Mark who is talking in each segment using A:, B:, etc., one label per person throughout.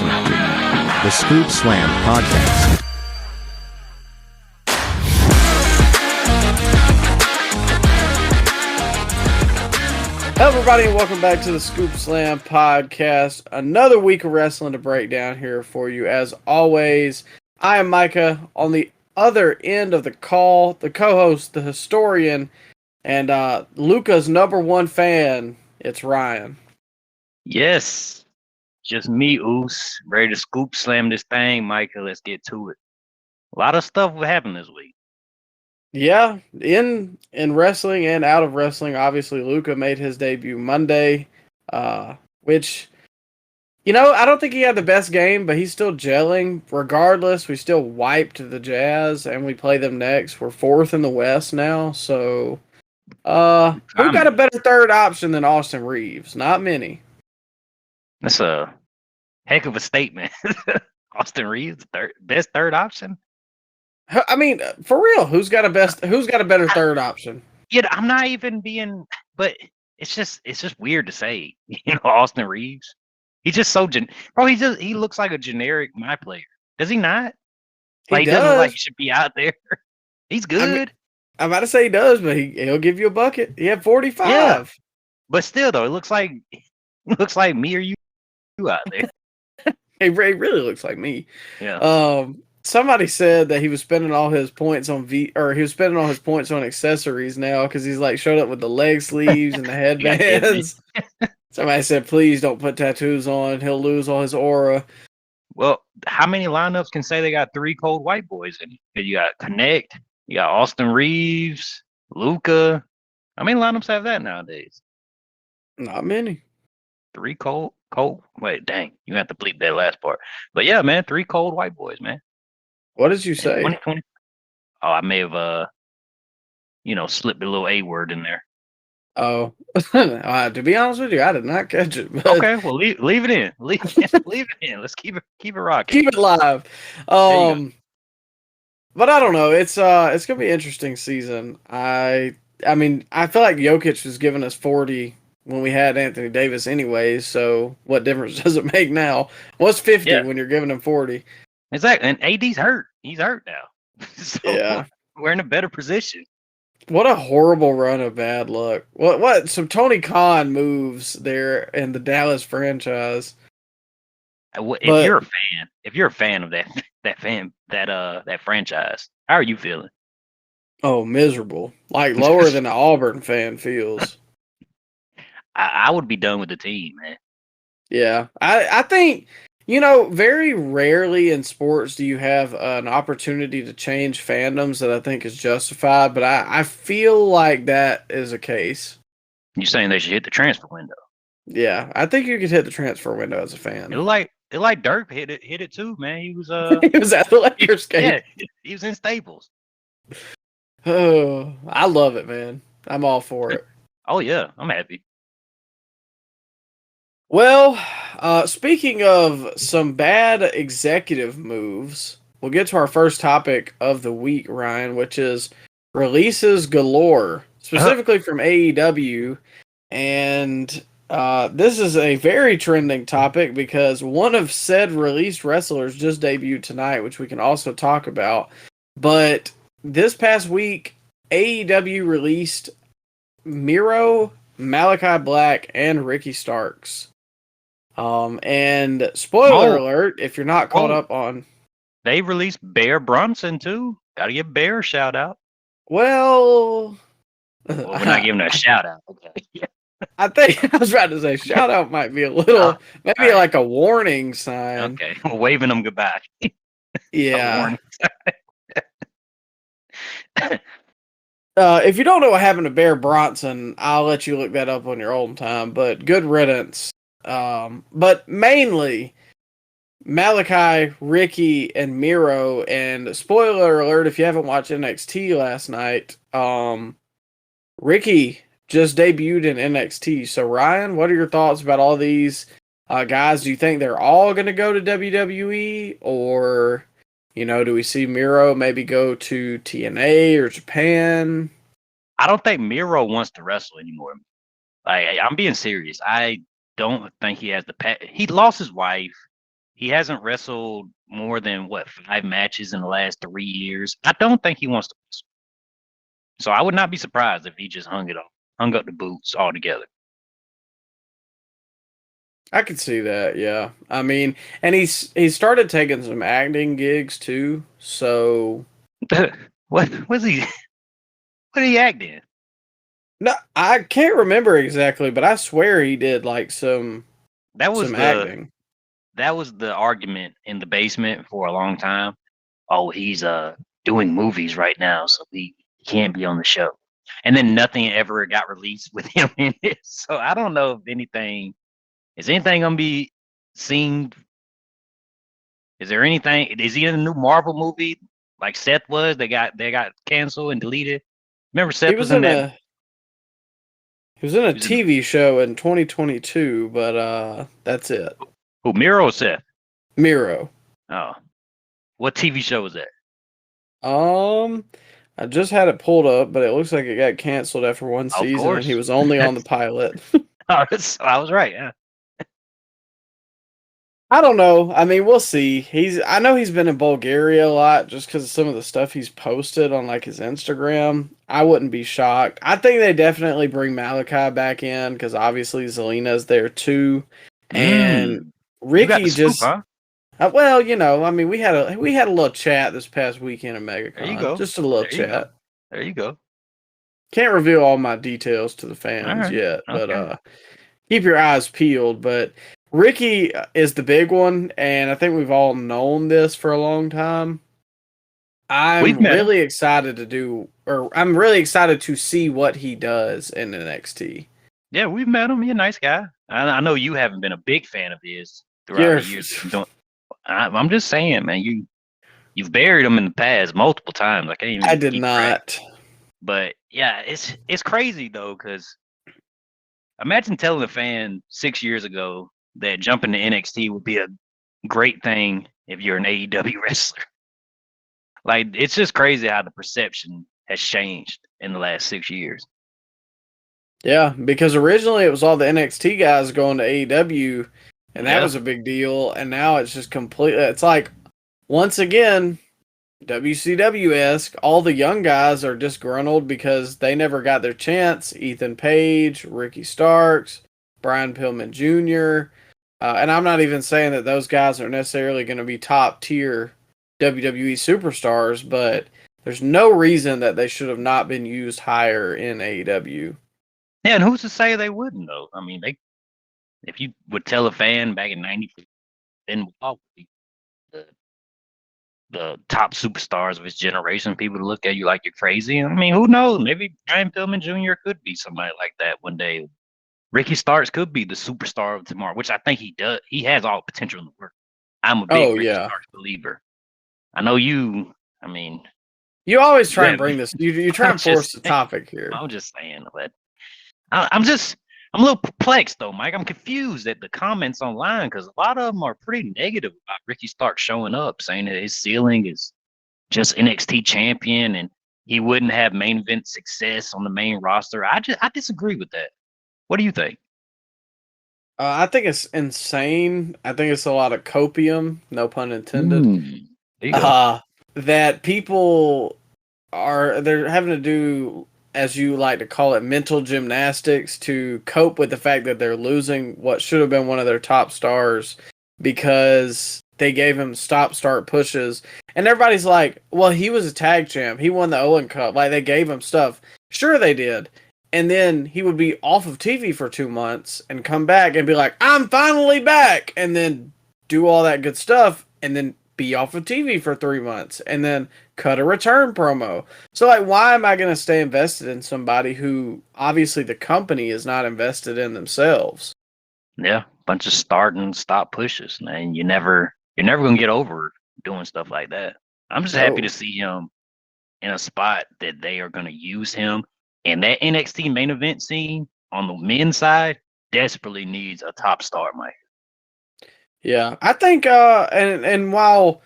A: listening to the Scoop Slam Podcast.
B: Hello, everybody, and welcome back to the Scoop Slam Podcast. Another week of wrestling to break down here for you. As always, I am Micah. On the other end of the call, the co-host, the historian, and Luka's number one fan, it's Ryan.
C: Yes, just me, Oos. Ready to scoop slam this thing, Micah. Let's get to it. A lot of stuff will happen this week.
B: Yeah, in wrestling and out of wrestling, obviously Luka made his debut Monday, which, you know, I don't think he had the best game, but he's still gelling. Regardless, we still wiped the Jazz, and we play them next. We're fourth in the West now, so who got a better third option than Austin Reeves? Not many.
C: That's a heck of a statement. Austin Reeves, best third option.
B: I mean, for real, who's got a better third option?
C: Yeah, I'm not even being, but it's just weird to say. You know, Austin Reeves. He's just so he looks like a generic my player. Does he not? Like, he doesn't look like he should be out there. He's good.
B: I mean, I'm about to say he does, but he'll give you a bucket. He had 45.
C: Yeah, but still, though, it looks like me or you out there.
B: He really looks like me.
C: Yeah.
B: Somebody said that he was spending all his points on accessories now because he's like showed up with the leg sleeves and the headbands. Somebody said, please don't put tattoos on. He'll lose all his aura.
C: Well, how many lineups can say they got three cold white boys in? You got Connect, you got Austin Reeves, Luka. How many lineups have that nowadays?
B: Not many.
C: Three cold. Wait, dang, you have to bleep that last part. But yeah, man, three cold white boys, man.
B: What did you say?
C: 2020. Oh, I may have slipped a little A word in there.
B: Oh, to be honest with you, I did not catch it. But...
C: Okay, well, leave it in. Leave it in. Let's keep it rocking.
B: Keep it live. But I don't know. It's gonna be an interesting season. I mean, I feel like Jokic was giving us 40 when we had Anthony Davis anyways. So what difference does it make now? What's 50 when you're giving him 40?
C: Exactly, and AD's hurt. He's hurt now. So
B: yeah,
C: we're in a better position.
B: What a horrible run of bad luck. What some Tony Khan moves there in the Dallas franchise.
C: If you're a fan of that franchise, how are you feeling?
B: Oh, miserable. Like lower than an Auburn fan feels.
C: I would be done with the team, man.
B: Yeah. I think, you know, very rarely in sports do you have an opportunity to change fandoms that I think is justified, but I feel like that is a case.
C: You're saying they should hit the transfer window?
B: Yeah, I think you could hit the transfer window as a fan.
C: It like Dirk hit it too, man. He was
B: he was at the Lakers game.
C: Yeah, he was in Staples.
B: Oh, I love it, man. I'm all for it.
C: Oh yeah, I'm happy.
B: Well, speaking of some bad executive moves, we'll get to our first topic of the week, Ryan, which is releases galore, specifically from AEW. And this is a very trending topic because one of said released wrestlers just debuted tonight, which we can also talk about. But this past week, AEW released Miro, Malakai Black, and Ricky Starks. And spoiler alert, if you're not caught up on...
C: They released Bear Bronson, too. Gotta give Bear a shout-out.
B: Well,
C: we're not giving a shout-out. Okay. Yeah.
B: I think I was about to say shout-out might be a little... maybe like a warning sign.
C: Okay, we're waving them goodbye.
B: Yeah. If you don't know what happened to Bear Bronson, I'll let you look that up on your own time, but good riddance. But mainly Malakai, Ricky, and Miro, and spoiler alert if you haven't watched NXT last night, Ricky just debuted in NXT. So Ryan, what are your thoughts about all these guys? Do you think they're all going to go to WWE, or, you know, do we see Miro maybe go to TNA or Japan?
C: I don't think Miro wants to wrestle anymore. I'm being serious. I don't think he has the he lost his wife. he hasn't wrestled more than 5 matches in the last 3 years. I don't think he wants to wrestle. So I would not be surprised if he just hung up the boots altogether.
B: I could see that, yeah. I mean, and he started taking some acting gigs too. So
C: what was he? What did he act in?
B: no, I can't remember exactly, but I swear he did like some acting.
C: That was the argument in the basement for a long time. Oh, he's doing movies right now, so he can't be on the show. And then nothing ever got released with him in it. So I don't know if anything is gonna be seen. Is there anything? Is he in a new Marvel movie like Seth was? They got canceled and deleted. Remember Seth was in that.
B: He was in a TV show in 2022, but that's it.
C: Who, Miro or Seth?
B: Miro.
C: Oh, what TV show was that?
B: I just had it pulled up, but it looks like it got canceled after one season, and he was only on the pilot.
C: Oh, I was right. Yeah.
B: I don't know. I mean, we'll see. I know he's been in Bulgaria a lot just because of some of the stuff he's posted on like his Instagram. I wouldn't be shocked. I think they definitely bring Malakai back in because obviously Zelina's there too, and Ricky just.
C: Scoop, huh?
B: Well, you know, I mean, we had a little chat this past weekend at MegaCon.
C: There you go.
B: Just a little chat.
C: There you go.
B: Can't reveal all my details to the fans yet, but keep your eyes peeled. But Ricky is the big one, and I think we've all known this for a long time. I'm really excited to see what he does in NXT.
C: Yeah, we've met him. He's a nice guy. I know you haven't been a big fan of his throughout the years. I'm just saying, man, you've buried him in the past multiple times.
B: I did not.
C: But yeah, it's crazy though, because imagine telling a fan 6 years ago that jumping to NXT would be a great thing if you're an AEW wrestler. Like, it's just crazy how the perception has changed in the last 6 years.
B: Yeah, because originally it was all the NXT guys going to AEW, and that was a big deal. And now it's just completely. It's like, once again, WCW-esque. All the young guys are disgruntled because they never got their chance. Ethan Page, Ricky Starks, Brian Pillman Jr. And I'm not even saying that those guys are necessarily going to be top tier WWE superstars, but there's no reason that they should have not been used higher in AEW.
C: Yeah, and who's to say they wouldn't though? I mean, if you would tell a fan back in '90, then the top superstars of his generation, people would look at you like you're crazy. I mean, who knows? Maybe Brian Pillman Jr. could be somebody like that one day. Ricky Starks could be the superstar of tomorrow, which I think he does. He has all potential in the world. I'm a big Ricky Starks believer. I know you. I mean,
B: you always try and bring this. You try and force the topic here.
C: I'm just saying, but I'm a little perplexed though, Mike. I'm confused at the comments online because a lot of them are pretty negative about Ricky Starks showing up, saying that his ceiling is just NXT champion and he wouldn't have main event success on the main roster. I disagree with that. What do you think?
B: I think it's insane. I think it's a lot of copium, no pun intended. That people they're having to do, as you like to call it, mental gymnastics to cope with the fact that they're losing what should have been one of their top stars because they gave him stop-start pushes. And everybody's like, well, he was a tag champ. He won the Owen Cup. Like, they gave him stuff. Sure, they did. And then he would be off of TV for 2 months and come back and be like, I'm finally back. And then do all that good stuff and then be off of TV for 3 months and then cut a return promo. So, like, why am I going to stay invested in somebody who obviously the company is not invested in themselves?
C: Yeah, bunch of start and stop pushes, man. You're never going to get over doing stuff like that. I'm just happy to see him in a spot that they are going to use him. And that NXT main event scene on the men's side desperately needs a top star, Mike.
B: Yeah, I think, and while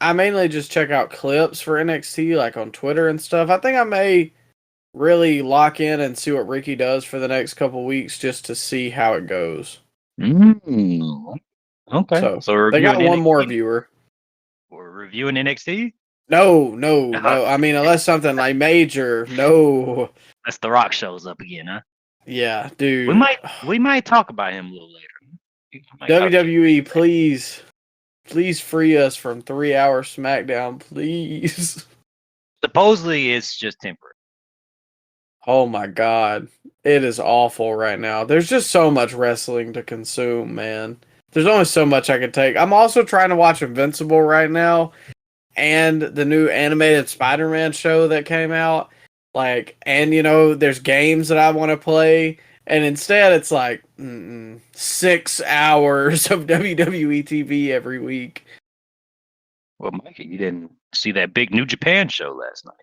B: I mainly just check out clips for NXT, like on Twitter and stuff, I think I may really lock in and see what Ricky does for the next couple weeks just to see how it goes.
C: I Okay. So we're
B: they got
C: reviewing
B: one more
C: NXT?
B: viewer.
C: We're reviewing NXT?
B: No. I mean, unless something like major. No.
C: That's The Rock shows up again, huh?
B: Yeah, dude.
C: We might talk about him a little later. We might talk
B: WWE, please free us from 3-hour SmackDown, please.
C: Supposedly it's just temporary.
B: Oh my god. It is awful right now. There's just so much wrestling to consume, man. There's only so much I can take. I'm also trying to watch Invincible right now and the new animated Spider-Man show that came out. And there's games that I want to play. And instead it's like 6 hours of WWE TV every week.
C: Well, Micah, you didn't see that big New Japan show last night.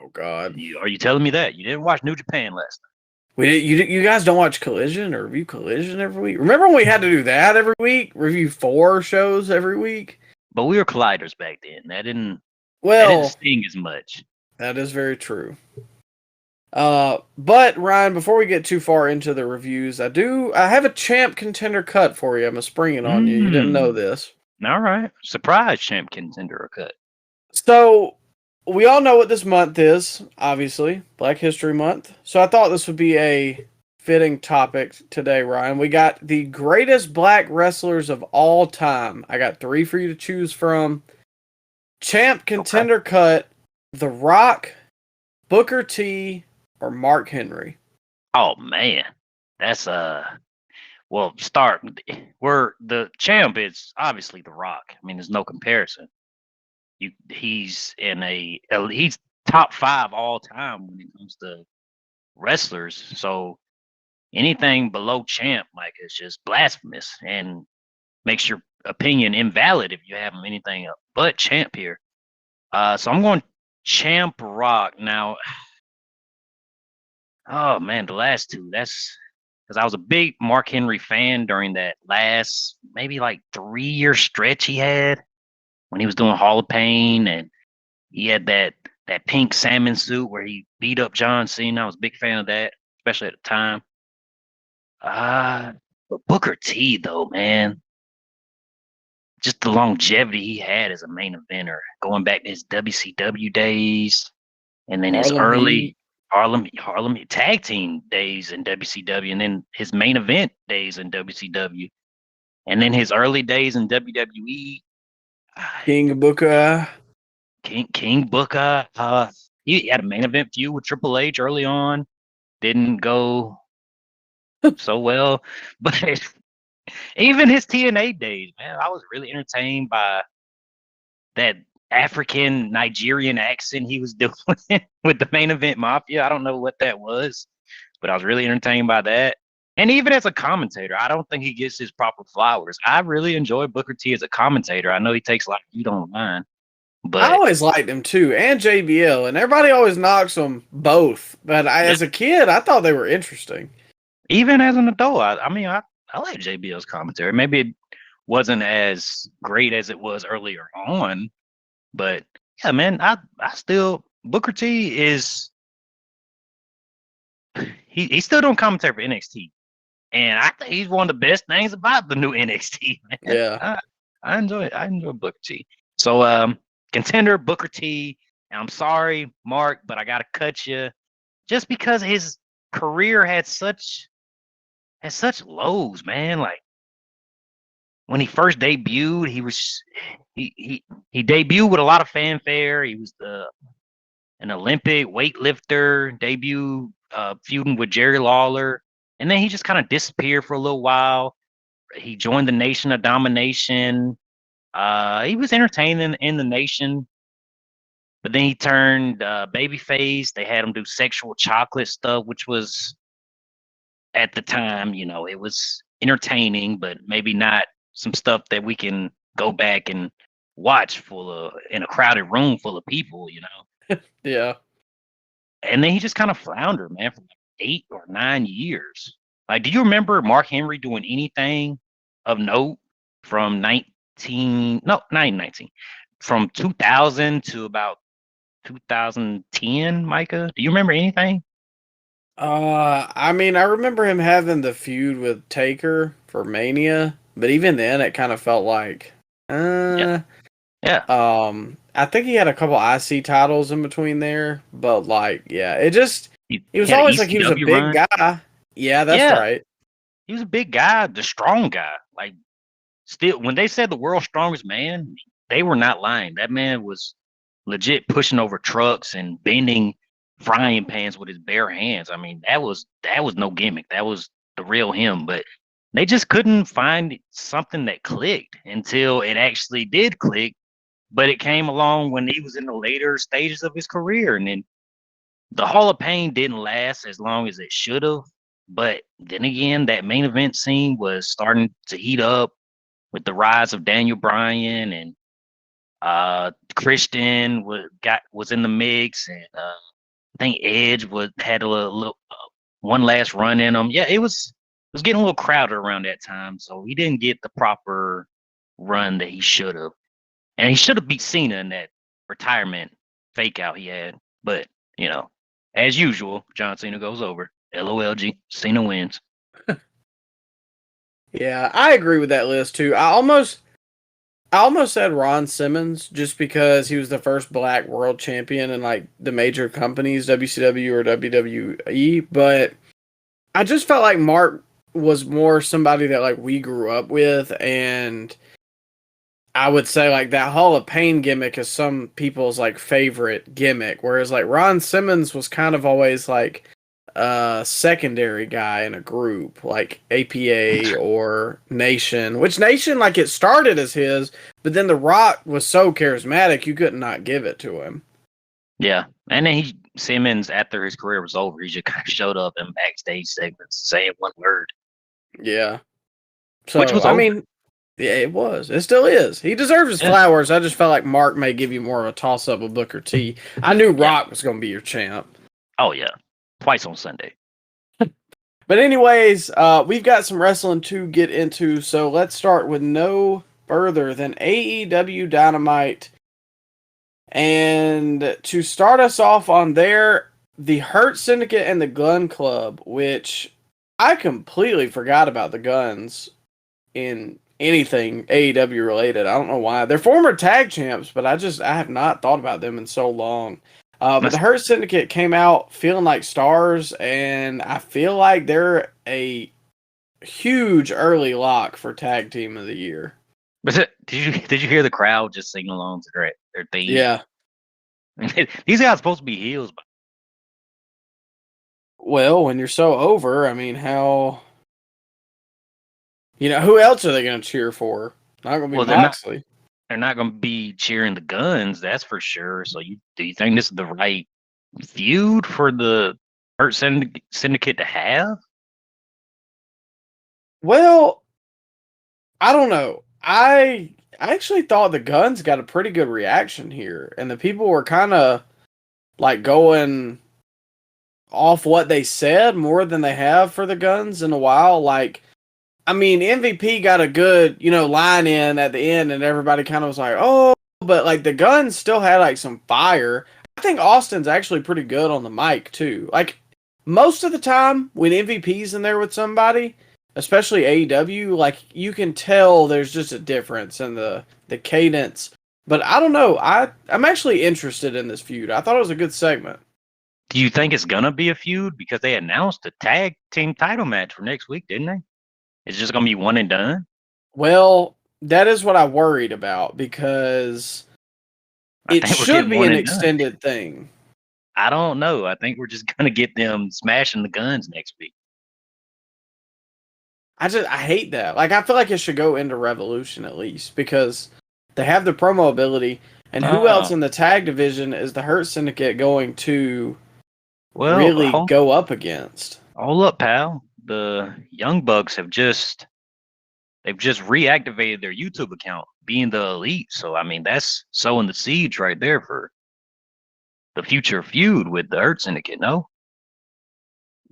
B: Oh god.
C: Are you telling me that? You didn't watch New Japan last night?
B: You guys don't watch Collision or review Collision every week? Remember when we had to do that every week? Review 4 shows every week?
C: But we were colliders back then. That didn't sting as much.
B: That is very true. But Ryan, before we get too far into the reviews, I have a champ contender cut for you. I'm gonna spring it on you. You didn't know this.
C: All right. Surprise champ contender cut.
B: So we all know what this month is, obviously, Black History Month. So I thought this would be a fitting topic today, Ryan. We got the greatest black wrestlers of all time. I got 3 for you to choose from. Champ contender cut, The Rock, Booker T, or Mark Henry.
C: Oh man. That's start where the champ is obviously The Rock. I mean, there's no comparison. He's top 5 all time when it comes to wrestlers. So anything below champ, Mike, is just blasphemous and makes your opinion invalid if you have anything but champ here. So I'm going champ Rock now. Oh man, the last 2. That's because I was a big Mark Henry fan during that last maybe like 3-year stretch he had when he was doing Hall of Pain, and he had that pink salmon suit where he beat up John Cena. I was a big fan of that, especially at the time. But Booker T though, man, just the longevity he had as a main eventer, going back to his WCW days, and then his early Harlem tag team days in WCW, and then his main event days in WCW, and then his early days in WWE.
B: King Booker.
C: King Booker. He had a main event feud with Triple H early on. Didn't go so well. But even his TNA days, man, I was really entertained by that African Nigerian accent he was doing with the main event Mafia. I don't know what that was, but I was really entertained by that. And even as a commentator, I don't think he gets his proper flowers. I really enjoy Booker T as a commentator. I know he takes a lot of heat online, but
B: I always liked him too, and JBL, and everybody always knocks them both. But as a kid, I thought they were interesting.
C: Even as an adult, I like JBL's commentary. Maybe it wasn't as great as it was earlier on, but yeah, man, I still Booker T is he still don't commentary for NXT. And I think he's one of the best things about the new NXT. Man.
B: Yeah.
C: I enjoy Booker T. So contender Booker T. And I'm sorry, Mark, but I gotta cut you just because his career had such lows, man. Like when he first debuted, he debuted with a lot of fanfare. He was an Olympic weightlifter, debut feuding with Jerry Lawler. And then he just kind of disappeared for a little while. He joined the Nation of Domination. He was entertaining in the Nation, but then he turned babyface. They had him do sexual chocolate stuff, which was at the time, it was entertaining, but maybe not some stuff that we can go back and watch in a crowded room full of people,
B: Yeah.
C: And then he just kind of floundered, man, for 8 or 9 years. Like, do you remember Mark Henry doing anything of note from 1919, from 2000 to about 2010, Micah? Do you remember anything?
B: I mean, I remember him having the feud with Taker for Mania. but even then, it kind of felt like,
C: Yeah.
B: I think he had a couple IC titles in between there, but like, yeah, it just
C: He
B: it was
C: had an
B: always like he was a
C: ECW
B: big
C: run.
B: guy. Yeah, that's
C: Yeah.
B: right.
C: He was a big guy, the strong guy. Like, still, when they said the world's strongest man, they were not lying. That man was legit pushing over trucks and bending frying pans with his bare hands. I mean, that was no gimmick. That was the real him. But they just couldn't find something that clicked until it actually did click. But it came along when he was in the later stages of his career, and then the Hall of Pain didn't last as long as it should have. But then again, that main event scene was starting to heat up with the rise of Daniel Bryan, and Christian was in the mix, and I think Edge had a little one last run in him. Yeah, it was getting a little crowded around that time, so he didn't get the proper run that he should have, and he should have beat Cena in that retirement fake out he had. But as usual, John Cena goes over. LOLG, Cena wins.
B: Yeah, I agree with that list too. I almost said Ron Simmons just because he was the first black world champion in like the major companies, WCW or WWE, but I just felt like Mark was more somebody that like we grew up with, and I would say like that Hall of Pain gimmick is some people's like favorite gimmick, whereas like Ron Simmons was kind of always like a secondary guy in a group like APA or Nation, which Nation, like, it started as his, but then The Rock was so charismatic you could not give it to him.
C: Yeah, and then Simmons, after his career was over, he just kind of showed up in backstage segments saying one word.
B: Yeah. So,
C: Which was
B: I
C: over.
B: mean, yeah, it was. It still is. He deserves his flowers. I just felt like Mark may give you more of a toss-up with Booker T. I knew Rock was going to be your champ.
C: Oh, yeah. Twice on Sunday.
B: But anyways, we've got some wrestling to get into, so let's start with no further than AEW Dynamite. And to start us off on there, the Hurt Syndicate and the Gun Club, which I completely forgot about the Guns in anything AEW related. I don't know why. They're former tag champs, but I have not thought about them in so long. But the Hurt Syndicate came out feeling like stars, and I feel like they're a huge early lock for Tag Team of the Year.
C: But did you hear the crowd just singing along to their theme?
B: Yeah.
C: These guys are supposed to be heels.
B: Well, when you're so over, I mean, how... who else are they going to cheer for? Not going to be Moxley.
C: They're not going to be cheering the Guns, that's for sure. So do you think this is the right feud for the Hurt Syndicate to have?
B: Well, I don't know. I actually thought the Guns got a pretty good reaction here, and the people were kind of like going off what they said more than they have for the Guns in a while. Like, I mean, MVP got a good, line in at the end, and everybody kind of was like, oh, but like the Guns still had like some fire. I think Austin's actually pretty good on the mic too. Like, most of the time when MVP's in there with somebody, especially AEW, like, you can tell there's just a difference in the cadence. But I don't know. I'm actually interested in this feud. I thought it was a good segment.
C: Do you think it's gonna be a feud? Because they announced a tag team title match for next week, didn't they? It's just going to be one and done?
B: Well, that is what I worried about, because it should be an extended thing.
C: I don't know. I think we're just going to get them smashing the Guns next week.
B: I hate that. Like, I feel like it should go into Revolution at least, because they have the promo ability, and who else in the tag division is the Hurt Syndicate going to really go up against?
C: Hold up, pal. The Young Bucks they've just reactivated their YouTube account, being the Elite. So I mean, that's sowing the seeds right there for the future feud with the Hurt Syndicate. No,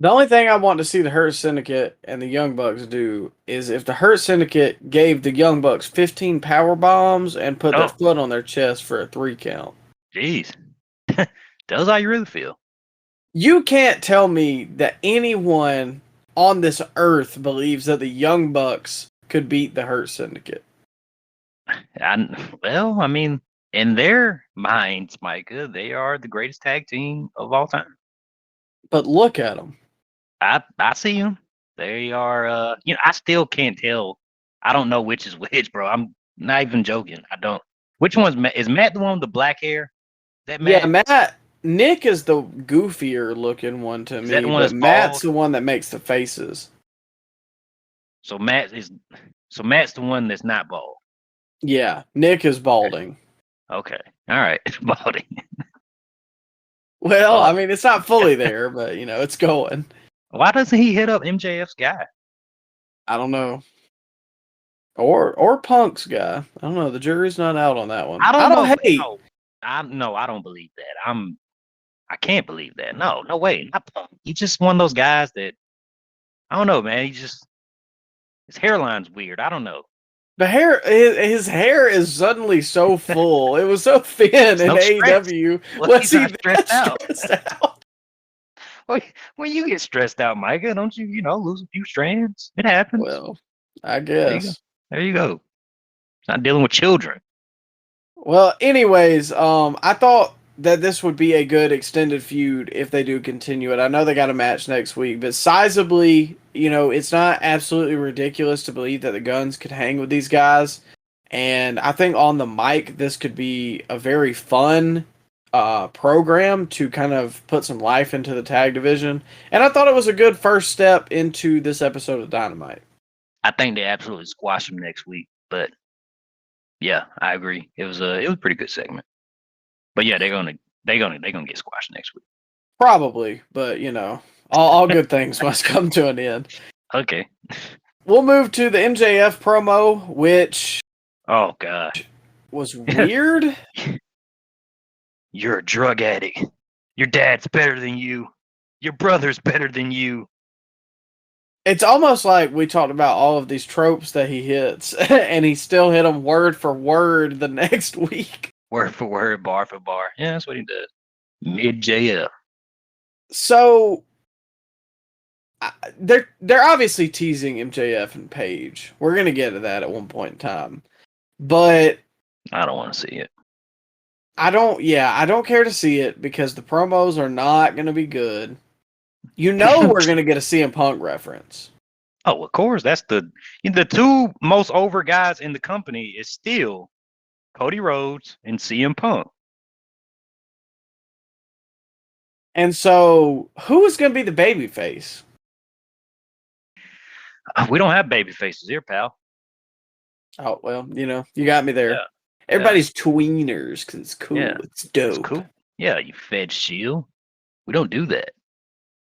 B: the only thing I want to see the Hurt Syndicate and the Young Bucks do is if the Hurt Syndicate gave the Young Bucks 15 power bombs and put their foot on their chest for a 3 count.
C: Jeez, tells how you really feel.
B: You can't tell me that anyone on this earth believes that the Young Bucks could beat the Hurt Syndicate.
C: Well, I mean, in their minds, Micah, they are the greatest tag team of all time.
B: But look at them.
C: I see them. They are. I still can't tell. I don't know which is which, bro. I'm not even joking. I don't. Which one's Matt? Is Matt the one with the black hair? That Matt?
B: Yeah, Matt. Nick is the goofier looking one to me,
C: that the one
B: but
C: that's
B: Matt's
C: bald?
B: the one that makes the faces.
C: So Matt's the one that's not bald.
B: Yeah, Nick is balding.
C: Okay. All right. Balding.
B: Well, I mean, it's not fully there, but it's going.
C: Why doesn't he hit up MJF's guy?
B: I don't know. Or Punk's guy. I don't know. The jury's not out on that one.
C: I don't know.
B: hate.
C: I don't believe that. I can't believe that. No way. Not Punk. He's just one of those guys that I don't know, man. His hairline's weird. I don't know.
B: The hair, his hair is suddenly so full. It was so thin in AEW.
C: Well, he's not stressed out. When you get stressed out, Micah, don't you, lose a few strands? It happens.
B: Well, I guess.
C: There you go. It's not dealing with children.
B: Well, anyways, I thought that this would be a good extended feud if they do continue it. I know they got a match next week, but sizably, it's not absolutely ridiculous to believe that the Guns could hang with these guys. And I think on the mic, this could be a very fun program to kind of put some life into the tag division. And I thought it was a good first step into this episode of Dynamite.
C: I think they absolutely squash them next week, but yeah, I agree. It was a pretty good segment. But yeah, they're gonna get squashed next week.
B: Probably, but all good things must come to an end.
C: Okay.
B: We'll move to the MJF promo, which
C: oh gosh
B: was weird.
C: You're a drug addict. Your dad's better than you. Your brother's better than you.
B: It's almost like we talked about all of these tropes that he hits, and he still hit them word for word the next week.
C: Word for word, bar for bar. Yeah, that's what he does. Mid JF.
B: So they're obviously teasing MJF and Paige. We're gonna get to that at one point in time, but
C: I don't want to see it.
B: I don't care to see it because the promos are not gonna be good. We're gonna get a CM Punk reference.
C: Oh, of course. That's the two most over guys in the company is still Cody Rhodes and CM Punk.
B: And so, who is going to be the baby face?
C: We don't have baby faces here, pal.
B: Oh, well, you got me there.
C: Yeah.
B: Everybody's tweeners because it's cool.
C: Yeah.
B: It's dope.
C: It's cool. Yeah, you fed shield. We don't do that.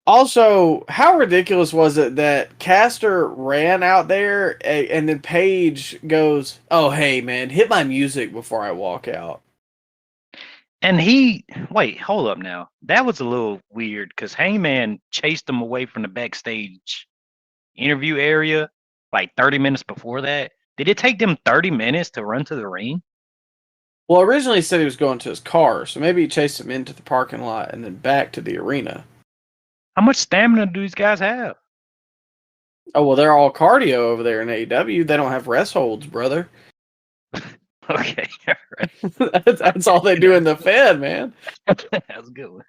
B: Also, how ridiculous was it that Caster ran out there and then Paige goes, "Oh, hey, man, hit my music before I walk out."
C: And wait, hold up now. That was a little weird because Hangman chased him away from the backstage interview area like 30 minutes before that. Did it take them 30 minutes to run to the ring?
B: Well, originally he said he was going to his car, so maybe he chased him into the parking lot and then back to the arena.
C: How much stamina do these guys have?
B: Oh, well, they're all cardio over there in AEW. They don't have rest holds, brother.
C: Okay.
B: That's all they do in the Fed, man.
C: That's a good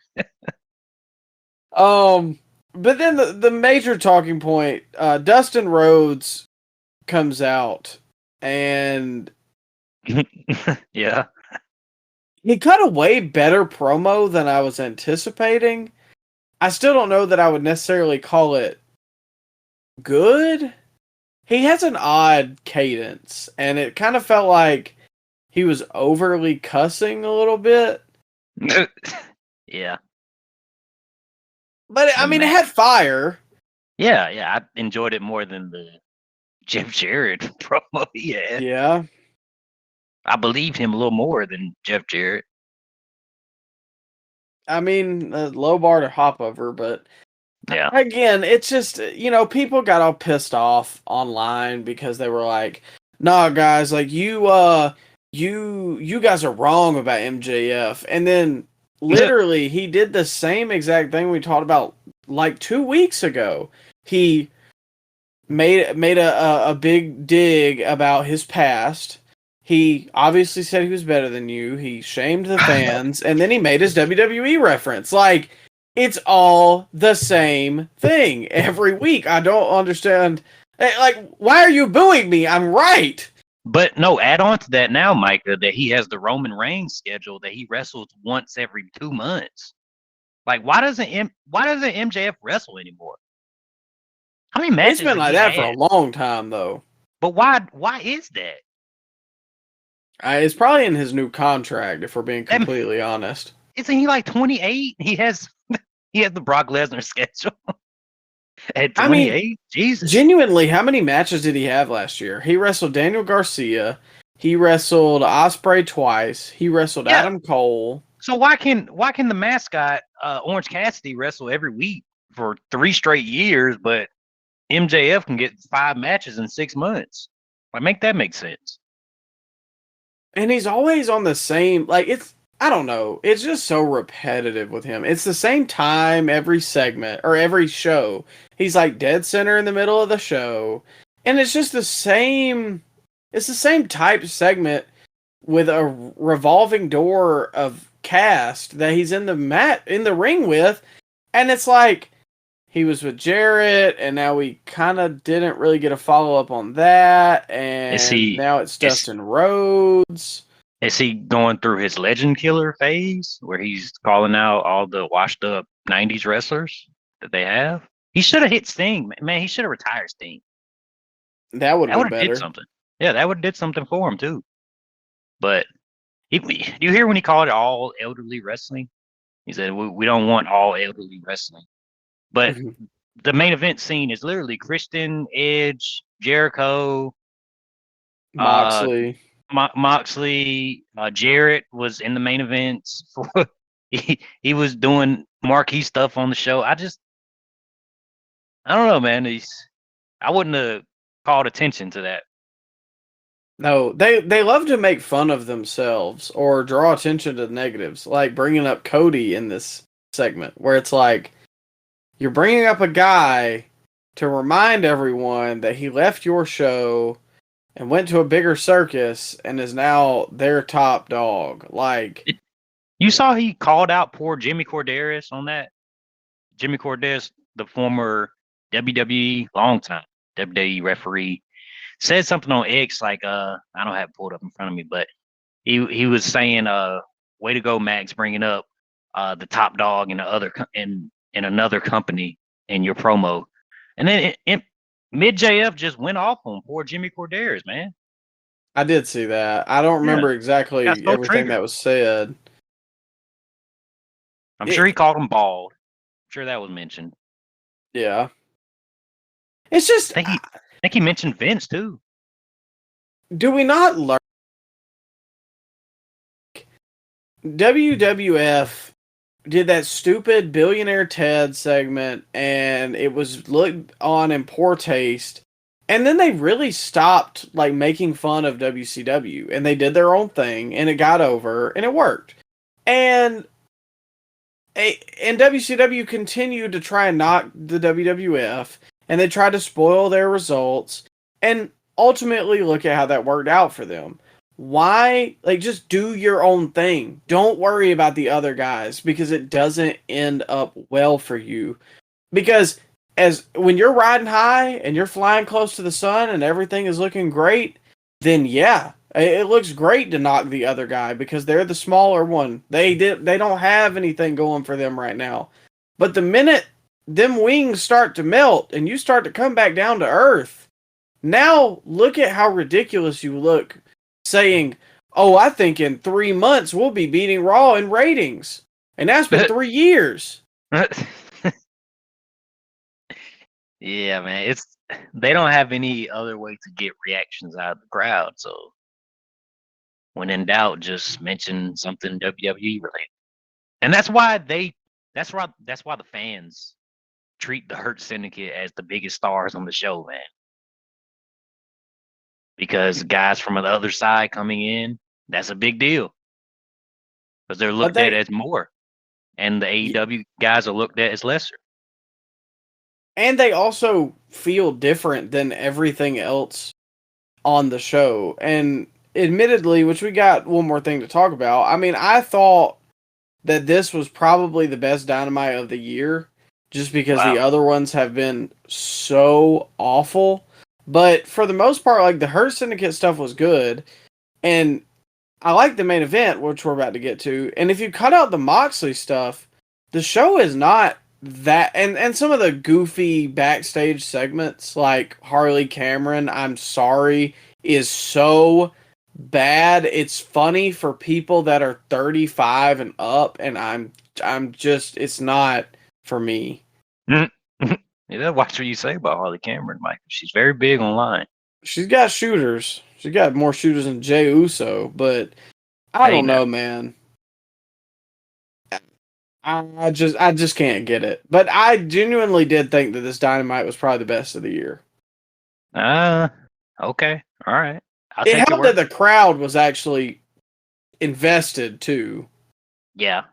C: one.
B: But then the major talking point, Dustin Rhodes comes out and
C: yeah.
B: He cut a way better promo than I was anticipating. I still don't know that I would necessarily call it good. He has an odd cadence, and it kind of felt like he was overly cussing a little bit.
C: Yeah.
B: But, I mean, it had fire.
C: Yeah, I enjoyed it more than the Jeff Jarrett promo he had.
B: Yeah.
C: I believed him a little more than Jeff Jarrett.
B: I mean, low bar to hop over, but
C: yeah.
B: Again, it's just, people got all pissed off online because they were like, "Nah, guys, like you guys are wrong about MJF." And then literally he did the same exact thing we talked about like 2 weeks ago. He made a big dig about his past. He obviously said he was better than you. He shamed the fans, and then he made his WWE reference. Like, it's all the same thing every week. I don't understand. Like, why are you booing me? I'm right.
C: But no, add on to that now, Micah, that he has the Roman Reigns schedule that he wrestles once every 2 months. Like, why doesn't MJF wrestle anymore? How many matches
B: It's been
C: has
B: like
C: he
B: that
C: had?
B: for a long time, though.
C: But why is that?
B: It's probably in his new contract, if we're being
C: That-
B: completely honest.
C: Isn't he like 28? He has the Brock Lesnar schedule at 28.
B: I mean,
C: Jesus.
B: genuinely, how many matches did he have last year? He wrestled Daniel Garcia. He wrestled Ospreay twice. He wrestled
C: Yeah.
B: Adam Cole.
C: So why can the mascot Orange Cassidy wrestle every week for 3 straight years, but MJF can get 5 matches in 6 months? Like, make that make sense.
B: And he's always on the same, like, I don't know. It's just so repetitive with him. It's the same time every segment or every show. He's like dead center in the middle of the show. And it's just the same type segment with a revolving door of cast that he's in the ring with. And it's like, he was with Jarrett, and now we kind of didn't really get a follow-up on that, and now it's Dustin Rhodes.
C: Is he going through his legend killer phase where he's calling out all the washed up 90s wrestlers that they have? He should have hit Sting. Man, he should have retired Sting.
B: That would have been better.
C: Did something. Yeah, that would have did something for him, too. But do you hear when he called it all elderly wrestling? He said, we don't want all elderly wrestling. But the main event scene is literally Christian, Edge, Jericho,
B: Moxley.
C: Moxley, Jarrett was in the main events. He was doing marquee stuff on the show. I don't know, man. I wouldn't have called attention to that.
B: No, they love to make fun of themselves or draw attention to the negatives, like bringing up Cody in this segment, where it's like, you're bringing up a guy to remind everyone that he left your show and went to a bigger circus and is now their top dog. Like,
C: you saw he called out poor Jimmy Corderas on that. Jimmy Corderas, the former WWE, long time WWE referee, said something on X like, I don't have it pulled up in front of me, but he was saying, way to go, Max, bringing up the top dog in another company in your promo. And then mid JF just went off on poor Jimmy Corderas, man.
B: I did see that. I don't remember exactly everything that was said.
C: I'm sure he called him bald. I'm sure that was mentioned.
B: Yeah. It's just,
C: I think he mentioned Vince too.
B: Do we not learn? WWF did that stupid Billionaire Ted segment, and it was looked on in poor taste. And then they really stopped like making fun of WCW, and they did their own thing, and it got over, and it worked. And WCW continued to try and knock the WWF, and they tried to spoil their results, and ultimately look at how that worked out for them. Why? Like, just do your own thing. Don't worry about the other guys, because it doesn't end up well for you. Because when you're riding high and you're flying close to the sun and everything is looking great, then yeah, it looks great to knock the other guy because they're the smaller one. They don't have anything going for them right now. But the minute them wings start to melt and you start to come back down to earth, now look at how ridiculous you look saying, oh, I think in 3 months we'll be beating Raw in ratings. And that's been 3 years.
C: Yeah, man. They don't have any other way to get reactions out of the crowd. So when in doubt, just mention something WWE related. And that's why the fans treat the Hurt Syndicate as the biggest stars on the show, man. Because guys from the other side coming in, that's a big deal. Because they're looked at as more. And the AEW guys are looked at as lesser.
B: And they also feel different than everything else on the show. And admittedly, which we got one more thing to talk about. I mean, I thought that this was probably the best Dynamite of the year, just because the other ones have been so awful. But for the most part, like the Hurt Syndicate stuff was good, and I like the main event, which we're about to get to. And if you cut out the Moxley stuff, the show is not that, and some of the goofy backstage segments, like Harley Cameron, I'm sorry, is so bad. It's funny for people that are 35 and up, and I'm just, it's not for me.
C: Yeah, watch what you say about Harley Cameron, Mike. She's very big online.
B: She's got shooters. She got more shooters than Jey Uso, but I don't know, man. I just can't get it. But I genuinely did think that this Dynamite was probably the best of the year.
C: Okay. All right.
B: It helped that the crowd was actually invested too.
C: Yeah.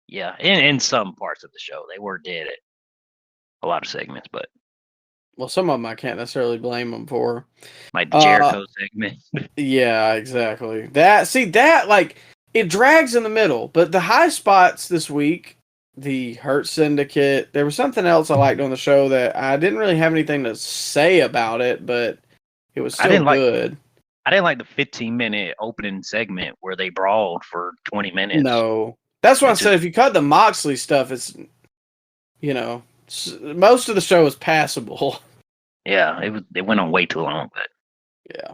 C: Yeah. In some parts of the show. They were dead at a lot of segments, but
B: well, some of them I can't necessarily blame them for.
C: Like the Jericho segment.
B: Yeah, exactly. That like it drags in the middle, but the high spots this week, the Hurt Syndicate, there was something else I liked on the show that I didn't really have anything to say about it, but it was still good.
C: I didn't like the 15-minute opening segment where they brawled for 20 minutes.
B: No. That's what I said. If you cut the Moxley stuff, it's, most of the show is passable.
C: Yeah, it went on way too long, but
B: yeah.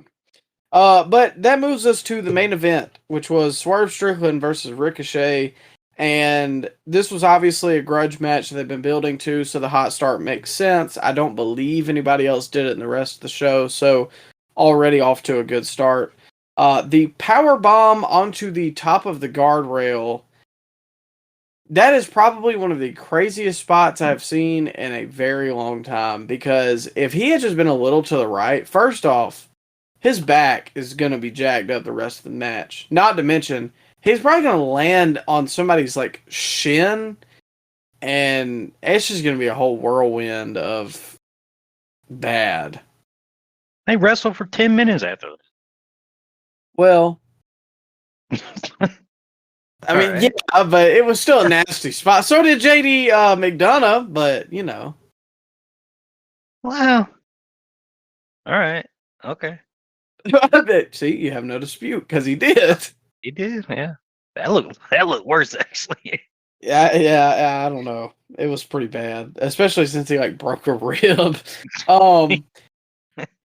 B: But that moves us to the main event, which was Swerve Strickland versus Ricochet, and this was obviously a grudge match they've been building to, so the hot start makes sense. I don't believe anybody else did it in the rest of the show, so already off to a good start. The power bomb onto the top of the guardrail. That is probably one of the craziest spots I've seen in a very long time, because if he had just been a little to the right, first off, his back is going to be jacked up the rest of the match. Not to mention, he's probably going to land on somebody's like shin, and it's just going to be a whole whirlwind of bad.
C: They wrestled for 10 minutes after this.
B: Well, I mean,
C: right.
B: Yeah, but it was still a nasty spot. So did JD McDonough, but
C: Wow. All right. Okay.
B: See, you have no dispute because he did.
C: He did, yeah. That looked worse actually.
B: Yeah, I don't know. It was pretty bad, especially since he like broke a rib.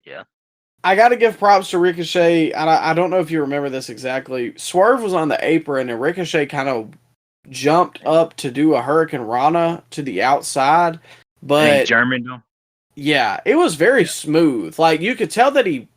C: Yeah.
B: I got to give props to Ricochet. I don't know if you remember this exactly. Swerve was on the apron, and Ricochet kind of jumped up to do a Hurricane Rana to the outside. But
C: German though.
B: Yeah, it was very smooth. Like you could tell that he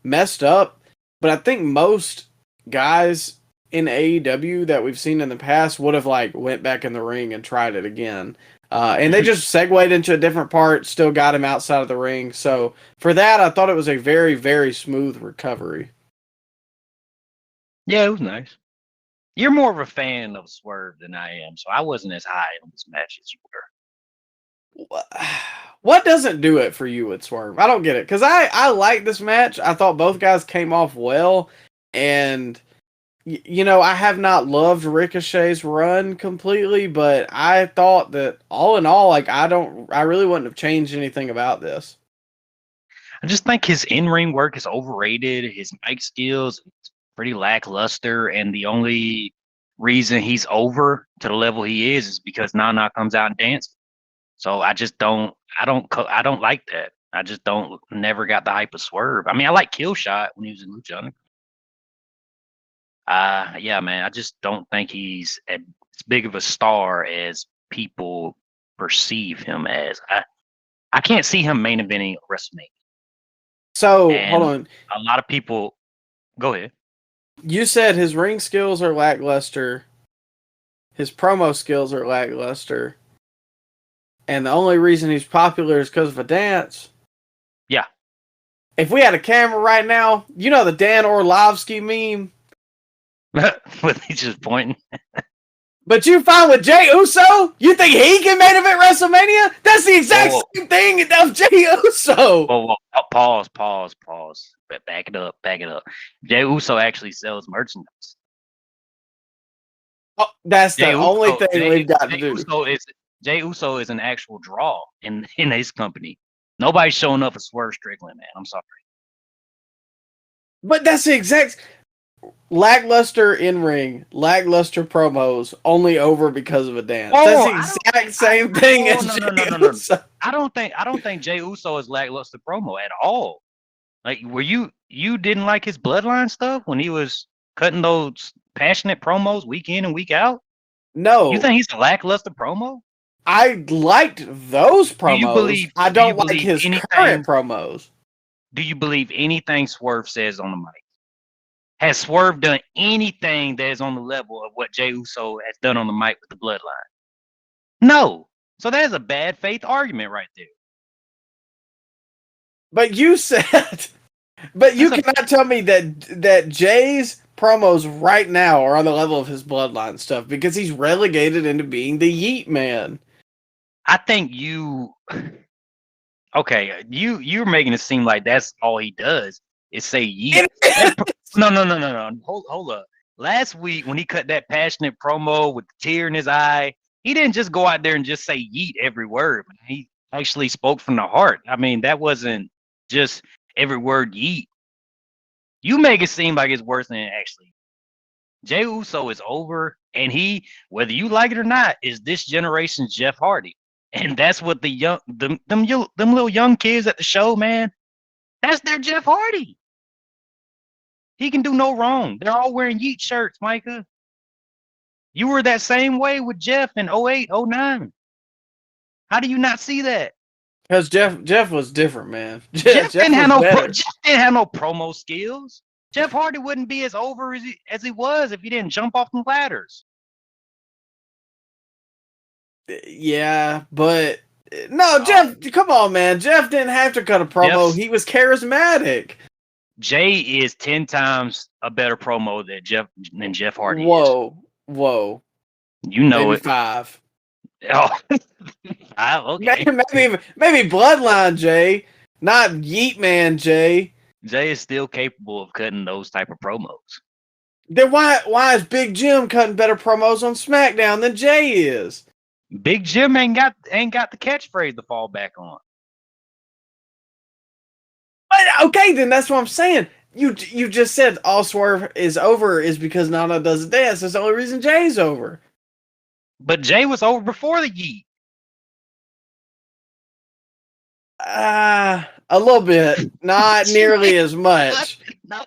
B: messed up, but I think most guys in AEW that we've seen in the past would have like went back in the ring and tried it again. And they just segued into a different part, still got him outside of the ring. So for that, I thought it was a very, very smooth recovery.
C: Yeah, it was nice. You're more of a fan of Swerve than I am, so I wasn't as high on this match as you were.
B: What doesn't do it for you with Swerve? I don't get it. Because I like this match. I thought both guys came off well. And, I have not loved Ricochet's run completely, but I thought that all in all, like, I really wouldn't have changed anything about this.
C: I just think his in-ring work is overrated. His mic skills pretty lackluster, and the only reason he's over to the level he is because Nana comes out and dances. So I don't like that. I just never got the hype of Swerve. I mean, I like Killshot when he was in Lucha Underground. Yeah, man, I just don't think he's as big of a star as people perceive him as. I can't see him main eventing WrestleMania.
B: So, hold on.
C: A lot of people, go ahead.
B: You said his ring skills are lackluster. His promo skills are lackluster. And the only reason he's popular is because of a dance.
C: Yeah.
B: If we had a camera right now, the Dan Orlovsky meme?
C: But he's just pointing.
B: But you fine with Jey Uso? You think he can main event WrestleMania? That's the exact same thing of Jey Uso.
C: Whoa. Pause. But back it up. Jey Uso actually sells merchandise.
B: Oh, that's the only thing we've got to do.
C: Jey Uso is an actual draw in his company. Nobody's showing up for Swerve Strickland, man. I'm sorry.
B: But that's the exact lackluster in-ring, lackluster promos, only over because of a dance. That's the exact same thing as Jey Uso.
C: I don't think Jey Uso is lackluster promo at all. Like, were you didn't like his bloodline stuff when he was cutting those passionate promos week in and week out?
B: No.
C: You think he's a lackluster promo?
B: I liked those promos. I don't like his current promos.
C: Do you believe anything Swerve says on the mic? Has Swerve done anything that is on the level of what Jey Uso has done on the mic with the bloodline? No. So that is a bad faith argument right there.
B: But you said, cannot tell me that Jay's promos right now are on the level of his bloodline stuff because he's relegated into being the Yeet Man.
C: I think you're making it seem like that's all he does is say Yeet. No. Hold up. Last week when he cut that passionate promo with the tear in his eye, he didn't just go out there and just say Yeet every word. He actually spoke from the heart. I mean, that wasn't just every word Yeet. You make it seem like it's worse than it actually. Jey Uso is over, and he, whether you like it or not, is this generation's Jeff Hardy. And that's what them little young kids at the show, man, that's their Jeff Hardy. He can do no wrong. They're all wearing Yeet shirts, Micah. You were that same way with Jeff in 08, 09. How do you not see that?
B: Because Jeff was different, man.
C: Jeff didn't have no promo skills. Jeff Hardy wouldn't be as over as he was if he didn't jump off the ladders.
B: Yeah, but no, Jeff, come on, man. Jeff didn't have to cut a promo. He was charismatic.
C: Jay is 10 times a better promo than Jeff Hardy is.
B: Whoa.
C: You know
B: maybe
C: it.
B: 5.
C: Oh, 5, okay.
B: Maybe Bloodline Jay, not Yeet Man Jay.
C: Jay is still capable of cutting those type of promos.
B: Then why is Big Jim cutting better promos on SmackDown than Jay is?
C: Big Jim ain't got the catchphrase to fall back on.
B: But okay, then that's what I'm saying. You just said all Swerve is over is because Nana does a dance. That's the only reason Jay's over.
C: But Jay was over before the Yeet.
B: A little bit, not nearly as much.
C: No,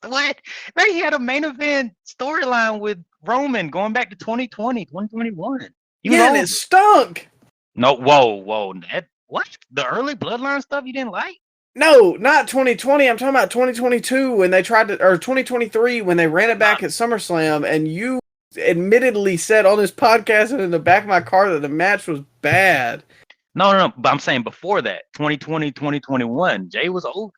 C: what? Man, he had a main event storyline with Roman going back to 2020, 2021.
B: And it stunk.
C: No, whoa. What? The early Bloodline stuff you didn't like?
B: No, not 2020. I'm talking about 2022 when they tried to, or 2023 when they ran it back at SummerSlam, and you admittedly said on this podcast and in the back of my car that the match was bad.
C: No, but I'm saying before that, 2020, 2021, Jay was old.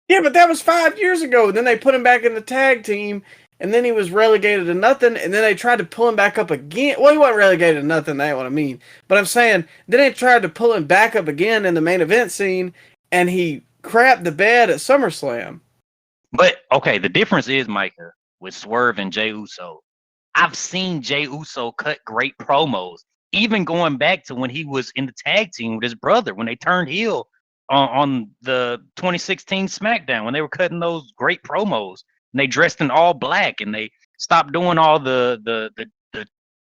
B: Yeah, but that was 5 years ago. And then they put him back in the tag team, and then he was relegated to nothing, and then they tried to pull him back up again. Well, he wasn't relegated to nothing, that's what I mean. But I'm saying, then they tried to pull him back up again in the main event scene, and he crapped the bed at SummerSlam.
C: But, okay, the difference is, Micah, with Swerve and Jey Uso, I've seen Jey Uso cut great promos, even going back to when he was in the tag team with his brother, when they turned heel on the 2016 SmackDown, when they were cutting those great promos. And they dressed in all black, and they stopped doing all that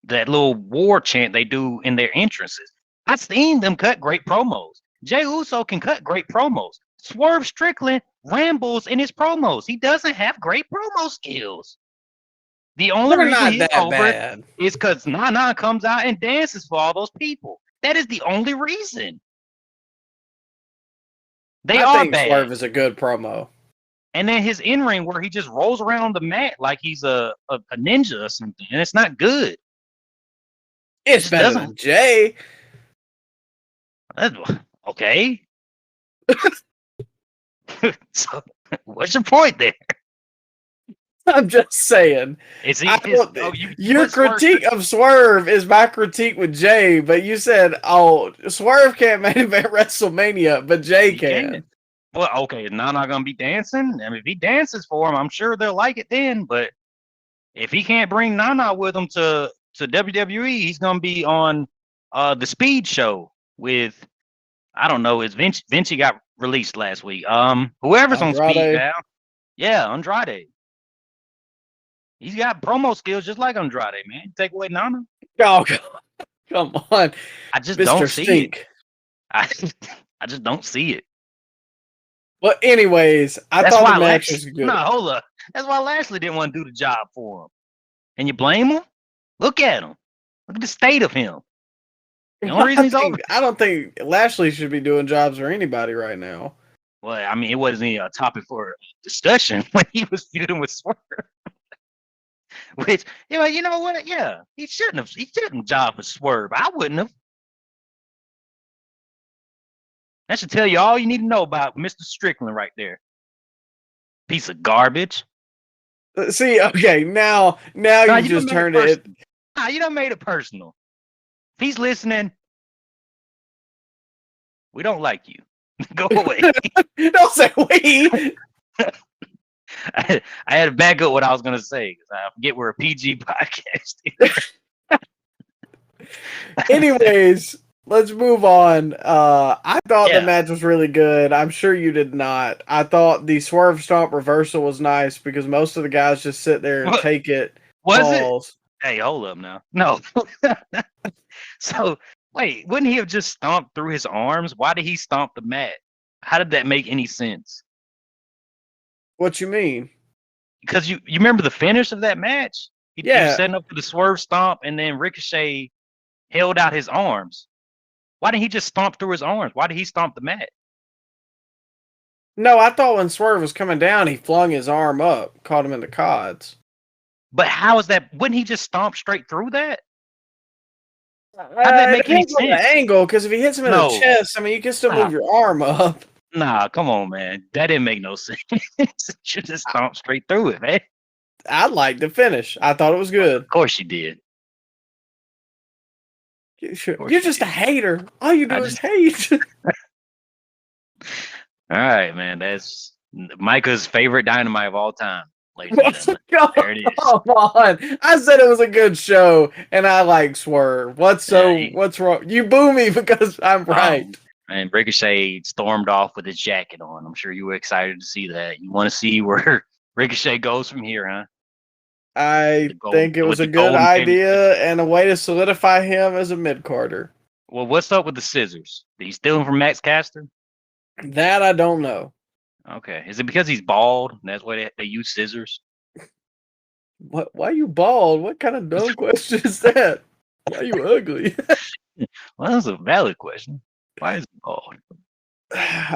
C: little war chant they do in their entrances. I've seen them cut great promos. Jey Uso can cut great promos. Swerve Strickland rambles in his promos. He doesn't have great promo skills. The only reason he's over is because Nana comes out and dances for all those people. That is the only reason. I think bad.
B: Swerve is a good promo.
C: And then his in-ring where he just rolls around the mat like he's a ninja or something. And it's not good.
B: It's better than Jay.
C: Okay. So, what's your point there?
B: I'm just saying.
C: Is he?
B: I don't,
C: You
B: your
C: put Swerve-
B: critique of Swerve is my critique with Jay, but you said, "Oh, Swerve can't main event WrestleMania, but Jay
C: He
B: can."
C: can. Well, okay, is Nana gonna be dancing? I mean, if he dances for him, I'm sure they'll like it then. But if he can't bring Nana with him to WWE, he's gonna be on the Speed Show with I don't know. Is Vinci got released last week? Whoever's on Speed
B: Andrade.
C: now, yeah, Andrade. He's got promo skills just like Andrade, man. Take away Nana,
B: Oh, come on,
C: I just
B: Mister
C: don't see
B: Stink.
C: it. I I just don't see it.
B: But anyways, I
C: That's
B: thought
C: why
B: the match
C: Lashley.
B: was good.
C: No, hold up. That's why Lashley didn't want to do the job for him. And you blame him? Look at him. Look at the state of him. The only reason he's over.
B: I don't think Lashley should be doing jobs for anybody right now.
C: Well, I mean, it wasn't a topic for discussion when he was feuding with Swerve. Which, you know what? Yeah, he shouldn't job for Swerve. I wouldn't have. That should tell you all you need to know about Mr. Strickland right there. Piece of garbage.
B: See, okay, now you just turned it.
C: Nah, you done made it personal. If he's listening, we don't like you. Go away.
B: Don't say we.
C: I had to back up what I was gonna say because I forget we're a PG podcast.
B: Anyways, let's move on. I thought
C: Yeah.
B: the match was really good. I'm sure you did not. I thought the Swerve Stomp reversal was nice because most of the guys just sit there and take it.
C: Was it? Hey, hold up now. No. So wait, wouldn't he have just stomped through his arms? Why did he stomp the mat? How did that make any sense?
B: What you mean?
C: Because you remember the finish of that match? He
B: Yeah.
C: was setting up for the Swerve stomp, and then Ricochet held out his arms. Why didn't he just stomp through his arms? Why did he stomp the mat?
B: No, I thought when Swerve was coming down, he flung his arm up, caught him in the cods.
C: But how is that? Wouldn't he just stomp straight through that? How did that make any
B: Depends on the
C: sense?
B: angle, because if he hits him in
C: No.
B: the chest, I mean, you can still move your arm up.
C: Nah, come on, man. That didn't make no sense. Should just stomp straight through it, man.
B: I liked the finish. I thought it was good.
C: Of course you did.
B: You're just a hater. All you do is hate.
C: All right, man. That's Micah's favorite Dynamite of all time. Ladies and gentlemen. There it is.
B: Come on. I said it was a good show, and I like Swerve. What's wrong? You boo me because I'm right.
C: And Ricochet stormed off with his jacket on. I'm sure you were excited to see that. You want to see where Ricochet goes from here, huh?
B: I think it was a good idea and a way to solidify him as a mid-carder.
C: Well, what's up with the scissors? Did he steal them from Max Caster?
B: That I don't know.
C: Okay. Is it because he's bald? And that's why they use scissors?
B: What? Why you bald? What kind of dumb question is that? Why you ugly?
C: Well, that's a valid question. Why is he bald?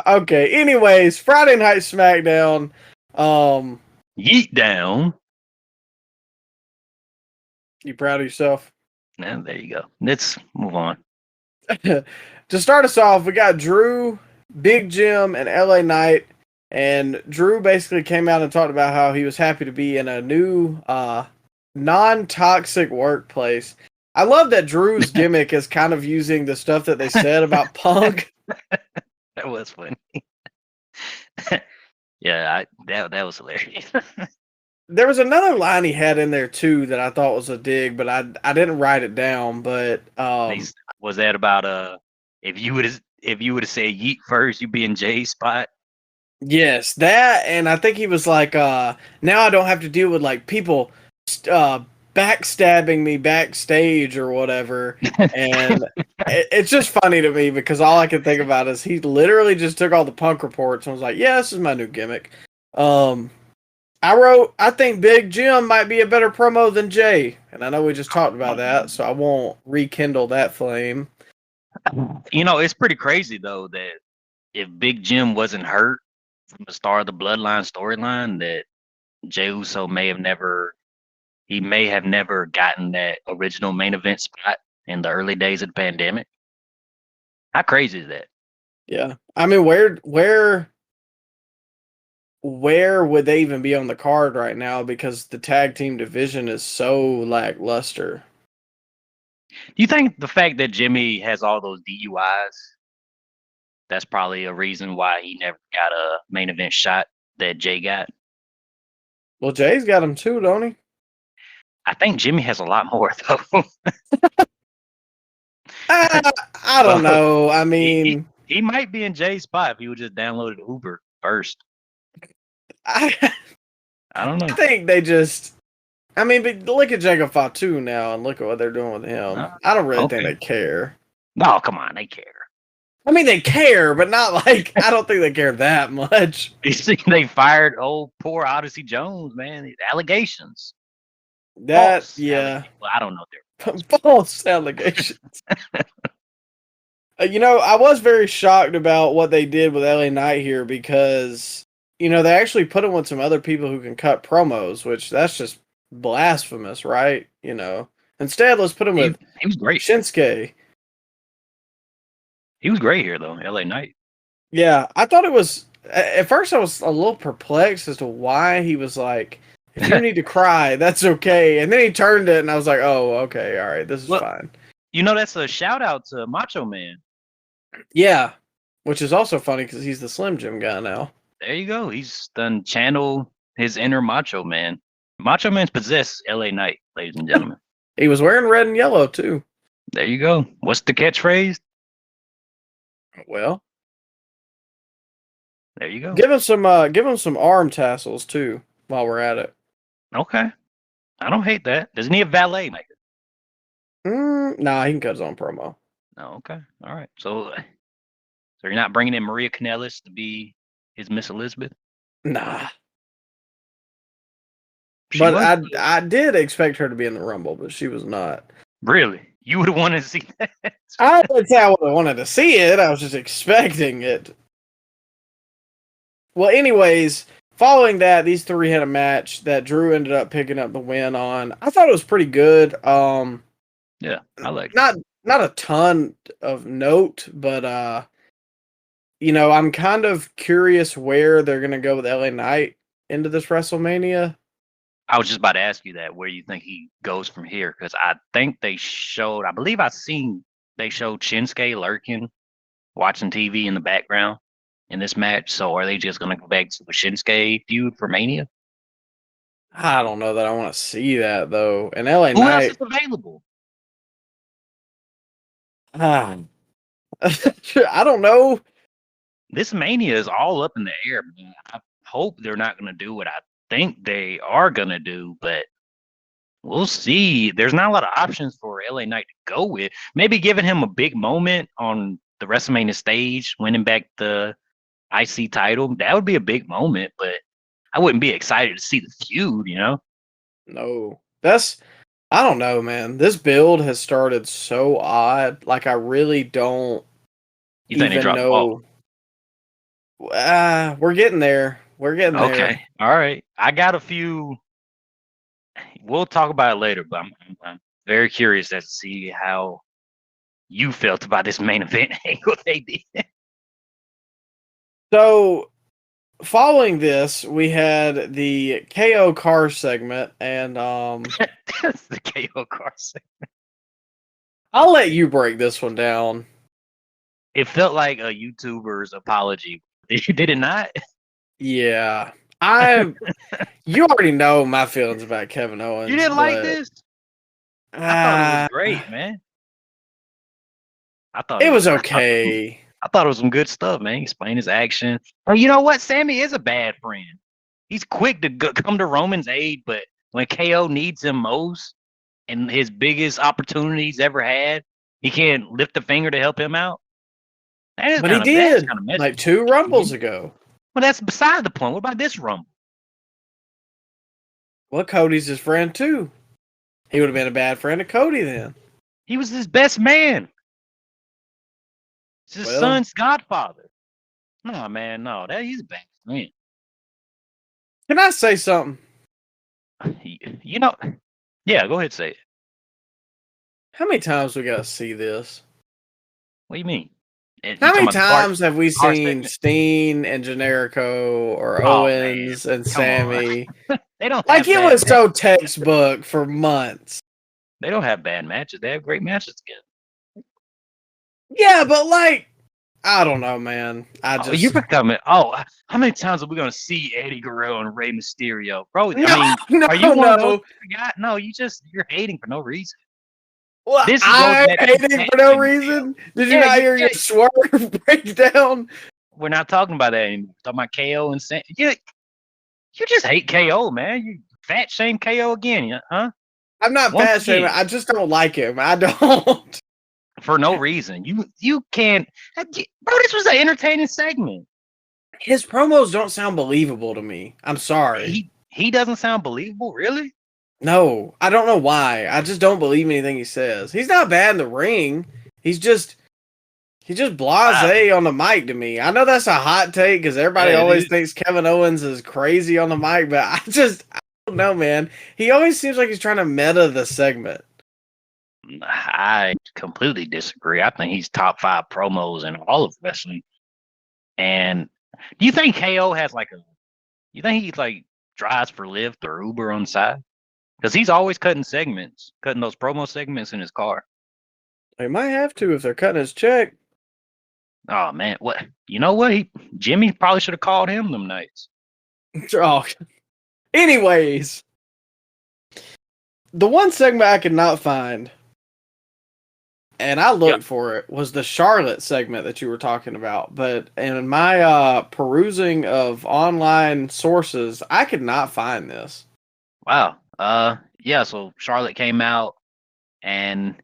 B: Okay. Anyways, Friday Night SmackDown.
C: Yeet down.
B: You proud of yourself?
C: Now, there you go. Let's move on.
B: To start us off, we got Drew, Big Jim, and LA Knight. And Drew basically came out and talked about how he was happy to be in a new non-toxic workplace. I love that Drew's gimmick is kind of using the stuff that they said about Punk.
C: That was funny. Yeah, that was hilarious.
B: There was another line he had in there too that I thought was a dig, but I didn't write it down. But
C: was that about if you would have said yeet first, you'd be in Jay's spot?
B: Yes, that, and I think he was like, now I don't have to deal with like people backstabbing me backstage or whatever. And it's just funny to me because all I can think about is he literally just took all the Punk reports and was like, yeah, this is my new gimmick. I think Big Jim might be a better promo than Jay. And I know we just talked about that, so I won't rekindle that flame.
C: You know, it's pretty crazy, though, that if Big Jim wasn't hurt from the start of the Bloodline storyline, that Jey Uso may have never gotten that original main event spot in the early days of the pandemic. How crazy is that?
B: Yeah. I mean, where where would they even be on the card right now because the tag team division is so lackluster.
C: Do you think the fact that Jimmy has all those DUIs, that's probably a reason why he never got a main event shot that Jay got?
B: Well, Jay's got them too, don't he?
C: I think Jimmy has a lot more though.
B: I don't know. I mean,
C: he might be in Jay's spot if he would just downloaded Uber first.
B: I
C: don't know.
B: I think they just. I mean, but look at Jacob Fatu now, and look at what they're doing with him. I don't really think they care.
C: No, come on, they care.
B: I mean, they care, but not like I don't think they care that much.
C: You see, they fired old poor Odyssey Jones, man. These allegations.
B: That
C: False allegations. Well, I don't know if they're
B: false allegations. I was very shocked about what they did with LA Knight here because they actually put him with some other people who can cut promos, which that's just blasphemous, right? Instead, let's put him with
C: he was great.
B: Shinsuke.
C: He was great here, though. LA Knight.
B: Yeah, I thought it was. At first, I was a little perplexed as to why he was like, if you need to cry, that's okay. And then he turned it, and I was like, oh, okay, all right, this is fine.
C: That's a shout out to Macho Man.
B: Yeah, which is also funny because he's the Slim Jim guy now.
C: There you go. He's done channel his inner Macho Man. Macho Man's possessed LA Knight, ladies and gentlemen.
B: He was wearing red and yellow, too.
C: There you go. What's the catchphrase?
B: Well,
C: there you go.
B: Give him some arm tassels too while we're at it.
C: Okay, I don't hate that. Doesn't he have valet maker?
B: Nah, he can cut his own promo.
C: Oh, okay, all right. So you're not bringing in Maria Kanellis to be his Miss Elizabeth?
B: Nah. But I did expect her to be in the Rumble, but she was not.
C: Really? You would have wanted to see that?
B: I would say I would have wanted to see it. I was just expecting it. Well, anyways, following that, these three had a match that Drew ended up picking up the win on. I thought it was pretty good.
C: Yeah, I like it.
B: Not a ton of note, but I'm kind of curious where they're gonna go with LA Knight into this WrestleMania.
C: I was just about to ask you that, where you think he goes from here, because I think they showed, I believe they showed Shinsuke lurking, watching TV in the background in this match. So are they just going to go back to the Shinsuke feud for Mania?
B: I don't know that I want to see that, though. And LA
C: Who
B: Knight...
C: else is available?
B: I don't know.
C: This Mania is all up in the air, man. I hope they're not going to do what I think they are going to do, but we'll see. There's not a lot of options for LA Knight to go with. Maybe giving him a big moment on the WrestleMania stage, winning back the IC title. That would be a big moment, but I wouldn't be excited to see the feud,
B: No. I don't know, man. This build has started so odd. Like, I really don't even know. We're getting there. We're getting there.
C: Okay. All right. I got a few. We'll talk about it later, but I'm very curious as to see how you felt about this main event angle they did.
B: So, following this, we had the KO car segment, and
C: That's the KO car segment.
B: I'll let you break this one down.
C: It felt like a YouTuber's apology. Did it not?
B: Yeah. You already know my feelings about Kevin Owens.
C: You didn't like this? I thought it was great, man. I thought
B: it was okay.
C: I thought it was some good stuff, man. He explained his action. Oh, you know what? Sammy is a bad friend. He's quick to come to Roman's aid, but when KO needs him most and his biggest opportunity he's ever had, he can't lift a finger to help him out.
B: But he did, like 2 Rumbles ago.
C: Well, that's beside the point. What about this Rumble?
B: Well, Cody's his friend, too. He would have been a bad friend to Cody then.
C: He was his best man. It's his son's godfather. No, man, no. He's a bad friend.
B: Can I say something?
C: Yeah, go ahead, say it.
B: How many times we got to see this?
C: What do you mean?
B: How many times have we seen Steen and Generico or Owens and Sammy?
C: They don't
B: like
C: have
B: it was so textbook for months.
C: They don't have bad matches. They have great matches together.
B: Yeah, but like, I don't know, man.
C: You're becoming. How many times are we gonna see Eddie Guerrero and Rey Mysterio, bro? Are you one of those guys? No, you're hating for no reason.
B: Well, I'm hating for no reason. Did you not hear your Swerve breakdown?
C: We're not talking about that anymore. We're talking about KO and Sam. You just hate KO, man. You fat shame KO again, huh?
B: I'm not fat shaming. I just don't like him. I don't.
C: For no reason. You can't. Bro, this was an entertaining segment.
B: His promos don't sound believable to me. I'm sorry.
C: He doesn't sound believable, really?
B: No, I don't know why. I just don't believe anything he says. He's not bad in the ring. He's just blasé on the mic to me. I know that's a hot take because everybody always thinks Kevin Owens is crazy on the mic, but I don't know, man. He always seems like he's trying to meta the segment.
C: I completely disagree. I think he's top 5 promos in all of wrestling. And do you think KO has you think he drives for Lyft or Uber on the side? Because he's always cutting those promo segments in his car.
B: They might have to if they're cutting his check.
C: Oh man, what? You know what? Jimmy probably should have called him them nights.
B: Oh. Anyways, the one segment I could not find, and I looked for it, was the Charlotte segment that you were talking about. But in my perusing of online sources, I could not find this.
C: Wow. So Charlotte came out and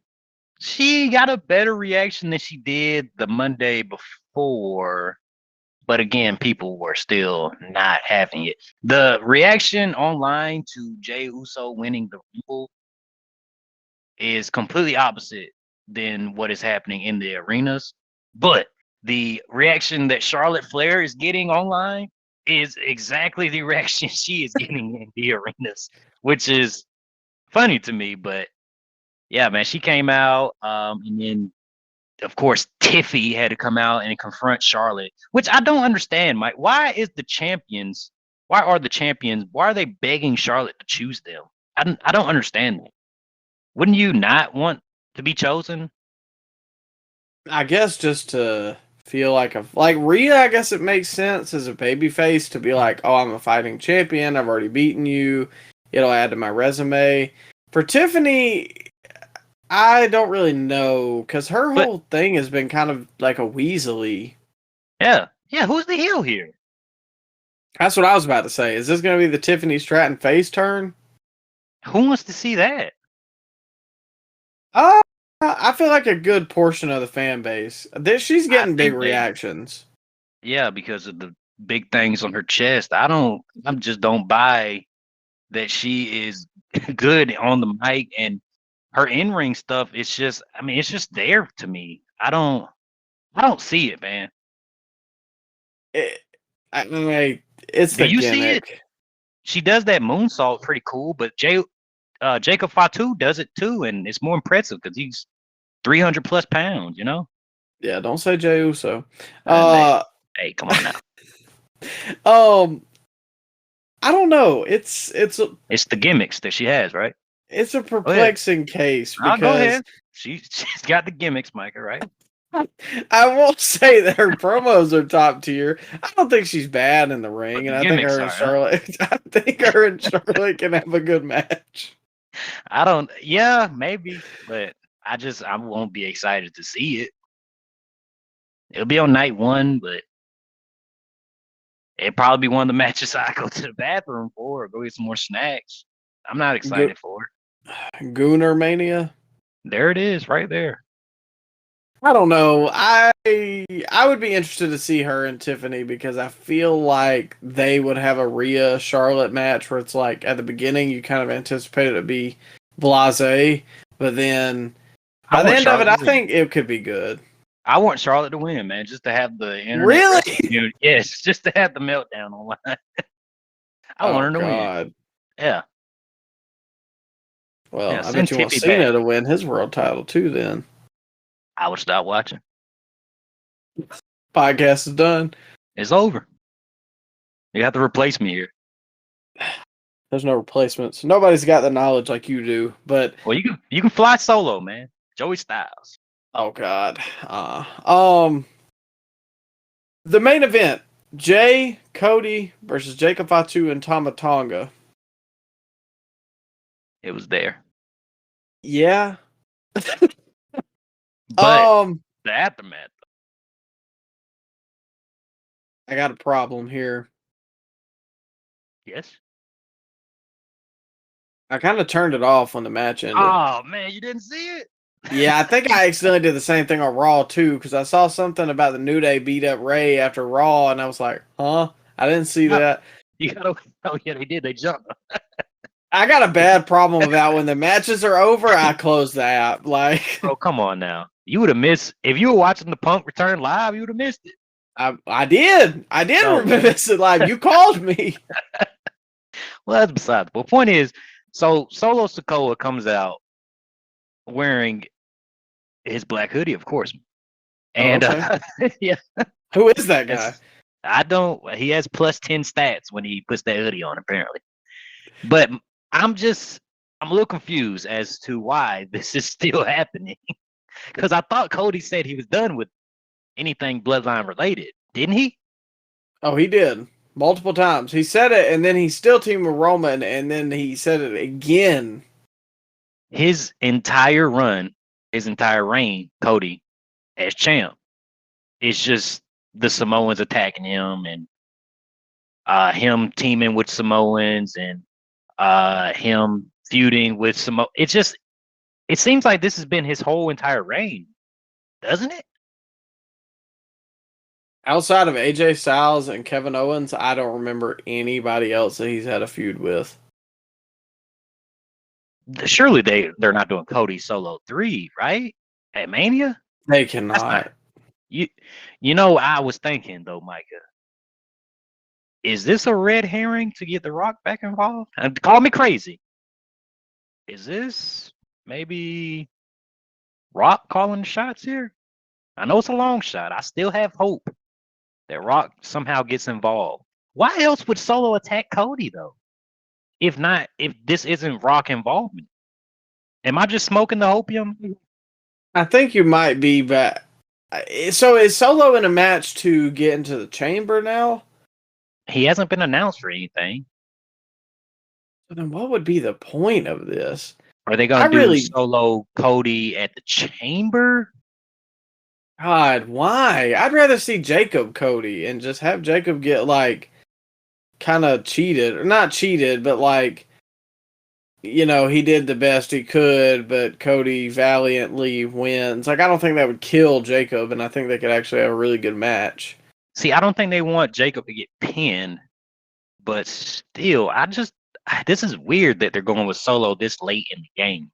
C: she got a better reaction than she did the Monday before. But again, people were still not having it. The reaction online to Jey Uso winning the Rumble is completely opposite than what is happening in the arenas. But the reaction that Charlotte Flair is getting online is exactly the reaction she is getting in the arenas, which is funny to me. But yeah, man, she came out, and then of course Tiffy had to come out and confront Charlotte, which I don't understand, Mike. Why are the champions, why are they begging Charlotte to choose them? I don't understand that. Wouldn't you not want to be chosen?
B: I guess just to feel like Rhea, I guess it makes sense as a babyface to be like, oh, I'm a fighting champion, I've already beaten you, it'll add to my resume. For Tiffany, I don't really know, because her whole thing has been kind of like a Weasley.
C: Yeah, who's the heel here?
B: That's what I was about to say. Is this going to be the Tiffany Stratton face turn?
C: Who wants to see that?
B: I feel like a good portion of the fan base. She's getting big reactions.
C: Yeah, because of the big things on her chest. I just don't buy that she is good on the mic, and her in-ring stuff. It's just there to me. I don't see it, man.
B: It's the
C: you
B: gimmick.
C: See it? She does that moonsault pretty cool, but Jacob Fatu does it too, and it's more impressive because he's 300 plus pounds, you know?
B: Yeah, don't say Jey Uso.
C: Hey, come on
B: now. I don't know. It's
C: the gimmicks that she has, right?
B: It's a perplexing case because
C: go ahead. She's got the gimmicks, Micah, right?
B: I won't say that her promos are top tier. I don't think she's bad in the ring, and I think her and Charlotte can have a good match.
C: Yeah, maybe, but I won't be excited to see it. It'll be on night 1, but it'll probably be one of the matches I go to the bathroom for or go get some more snacks. I'm not excited for it.
B: Gooner Mania?
C: There it is, right there.
B: I don't know. I would be interested to see her and Tiffany because I feel like they would have a Rhea Charlotte match where it's like at the beginning you kind of anticipate it to be blasé, but then by the end of it, I think it could be good.
C: I want Charlotte to win, man, just to have the internet.
B: Really?
C: Yes, just to have the meltdown online. I want her to win. Yeah.
B: Well, I bet you want Cena to win his world title too then.
C: I would stop watching.
B: Podcast is done.
C: It's over. You have to replace me here.
B: There's no replacements. Nobody's got the knowledge like you do. But
C: Well, you can fly solo, man. Joey Styles.
B: oh god. The main event: Jay Cody versus Jacob Fatu and Tama Tonga.
C: It was there.
B: Yeah.
C: But the aftermath.
B: I got a problem here.
C: Yes.
B: I kind of turned it off when the match ended.
C: Oh man, you didn't see it?
B: Yeah, I think I accidentally did the same thing on Raw too, because I saw something about the New Day beat up Ray after Raw, and I was like, huh? I didn't see that.
C: You gotta. Oh yeah, they did. They jumped.
B: I got a bad problem about when the matches are over, I close the app. Like,
C: Oh come on now. You would have missed if you were watching the Punk return live. You would have missed it.
B: I did. I did
C: Oh.
B: miss it live. You called me.
C: Well, that's beside the point. Point is, so Solo Sikoa comes out wearing his black hoodie, of course, and yeah,
B: Who is that guy?
C: it's- I don't. He has plus 10 stats when he puts that hoodie on, apparently. But I'm a little confused as to why this is still happening. Because I thought Cody said he was done with anything bloodline related, didn't he?
B: Oh, he did. Multiple times. He said it, and then he still teamed with Roman, and then he said it again.
C: His entire run, his entire reign, Cody, as champ, it's just the Samoans attacking him and him teaming with Samoans and him feuding with Samoa. It seems like this has been his whole entire reign, doesn't it?
B: Outside of AJ Styles and Kevin Owens, I don't remember anybody else that he's had a feud with.
C: Surely they're not doing Cody Solo 3, right? At Mania?
B: They
C: That's
B: cannot.
C: not, you know, I was thinking though, Micah, is this a red herring to get The Rock back involved? And call me crazy. Is this maybe Rock calling the shots here? I know it's a long shot. I still have hope that Rock somehow gets involved. Why else would Solo attack Cody though? If not, if this isn't Rock involvement, am I just smoking the opium?
B: I think you might be, but so is Solo in a match to get into the chamber now?
C: He hasn't been announced for anything.
B: So then what would be the point of this?
C: Are they gonna do Solo Cody at the chamber?
B: God, why? I'd rather see Jacob Cody and just have Jacob get like kind of cheated, or not cheated, but like, you know, he did the best he could, but Cody valiantly wins. Like, I don't think that would kill Jacob, and I think they could actually have a really good match.
C: See, I don't think they want Jacob to get pinned, but still, this is weird that they're going with Solo this late in the game.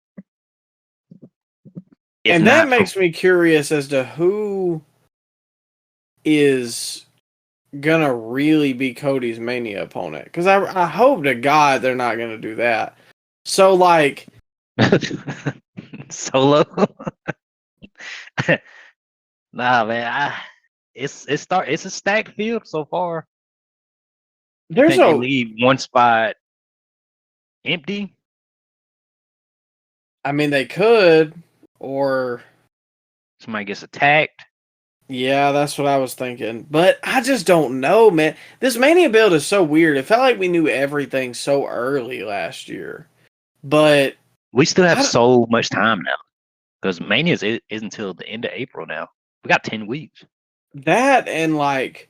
B: And that makes me curious as to who is gonna really be Cody's Mania opponent. Because I hope to God they're not gonna do that. So like
C: Solo. Nah, man. It's a stacked field so far.
B: There's
C: they leave one spot empty.
B: I mean, they could, or
C: somebody gets attacked.
B: Yeah, that's what I was thinking. But I just don't know, man. This Mania build is so weird. It felt like we knew everything so early last year. But
C: we still have so much time now. Because Mania is until the end of April now. We got 10 weeks.
B: That and like,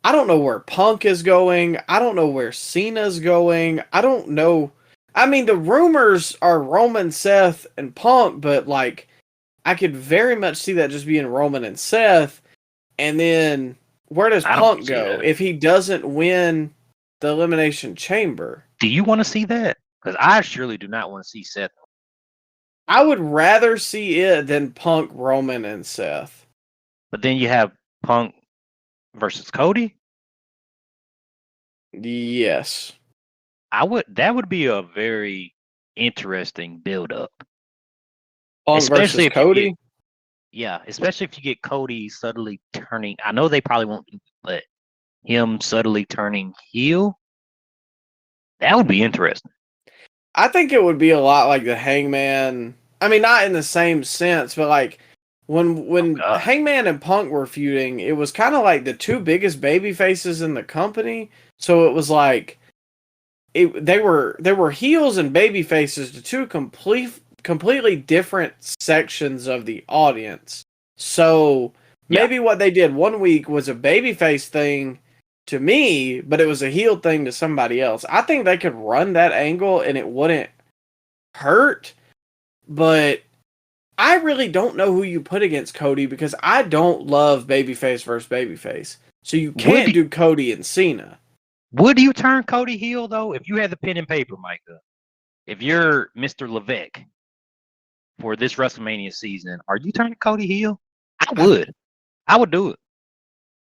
B: I don't know where Punk is going. I don't know where Cena's going. I don't know. I mean, the rumors are Roman, Seth, and Punk, but like, I could very much see that just being Roman and Seth. And then where does Punk go if he doesn't win the Elimination Chamber?
C: Do you want to see that? Because I surely do not want to see Seth.
B: I would rather see it than Punk, Roman, and Seth.
C: But then you have Punk versus Cody?
B: Yes.
C: That would be a very interesting build-up.
B: Punk versus Cody?
C: Yeah, especially if you get Cody subtly turning. I know they probably won't do it, but him subtly turning heel, that would be interesting.
B: I think it would be a lot like the Hangman. I mean, not in the same sense, but like when
C: God.
B: Hangman and Punk were feuding, it was kind of like the two biggest baby faces in the company. So it was like they were heels and baby faces to two completely different sections of the audience. So
C: Yeah.
B: maybe what they did one week was a babyface thing to me, but it was a heel thing to somebody else. I think they could run that angle and it wouldn't hurt, but I really don't know who you put against Cody because I don't love babyface versus babyface. So you can't do Cody and Cena.
C: Would you turn Cody heel though if you had the pen and paper, Micah? If you're Mr. Levesque for this WrestleMania season, are you turning Cody heel? I would. I would do it.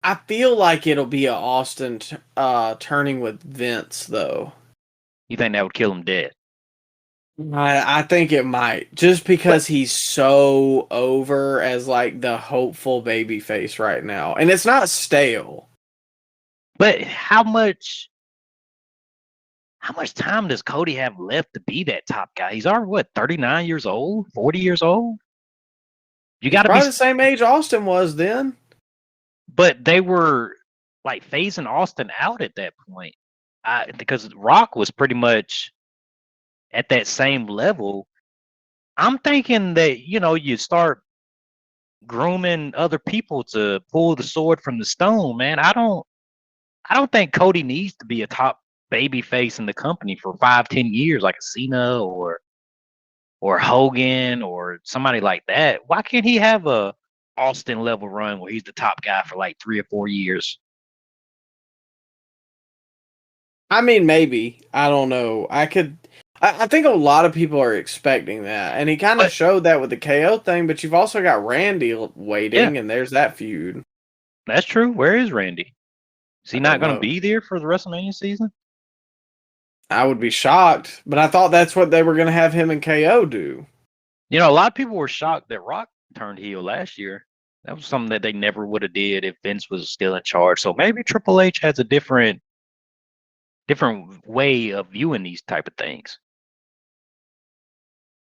B: I feel like it'll be a Austin turning with Vince though.
C: You think that would kill him dead?
B: I think it might, just because he's so over as like the hopeful babyface right now, and it's not stale.
C: But how much time does Cody have left to be that top guy? He's already what, 39 years old, 40 years old? You got to be
B: Probably the same age Austin was then.
C: But they were like phasing Austin out at that point, because Rock was pretty much at that same level. I'm thinking that you start grooming other people to pull the sword from the stone, man. I don't think Cody needs to be a top baby face in the company for 5-10 years like a Cena or Hogan or somebody like that. Why can't he have a Austin level run where he's the top guy for like 3 or 4 years?
B: I mean, maybe. I don't know. I think a lot of people are expecting that, and he kind of showed that with the KO thing. But you've also got Randy waiting, and there's that feud.
C: That's true. Where is Randy? Is he not going to be there for the WrestleMania season?
B: I would be shocked, but I thought that's what they were going to have him and KO do.
C: A lot of people were shocked that Rock turned heel last year. That was something that they never would have did if Vince was still in charge. So maybe Triple H has a different way of viewing these type of things.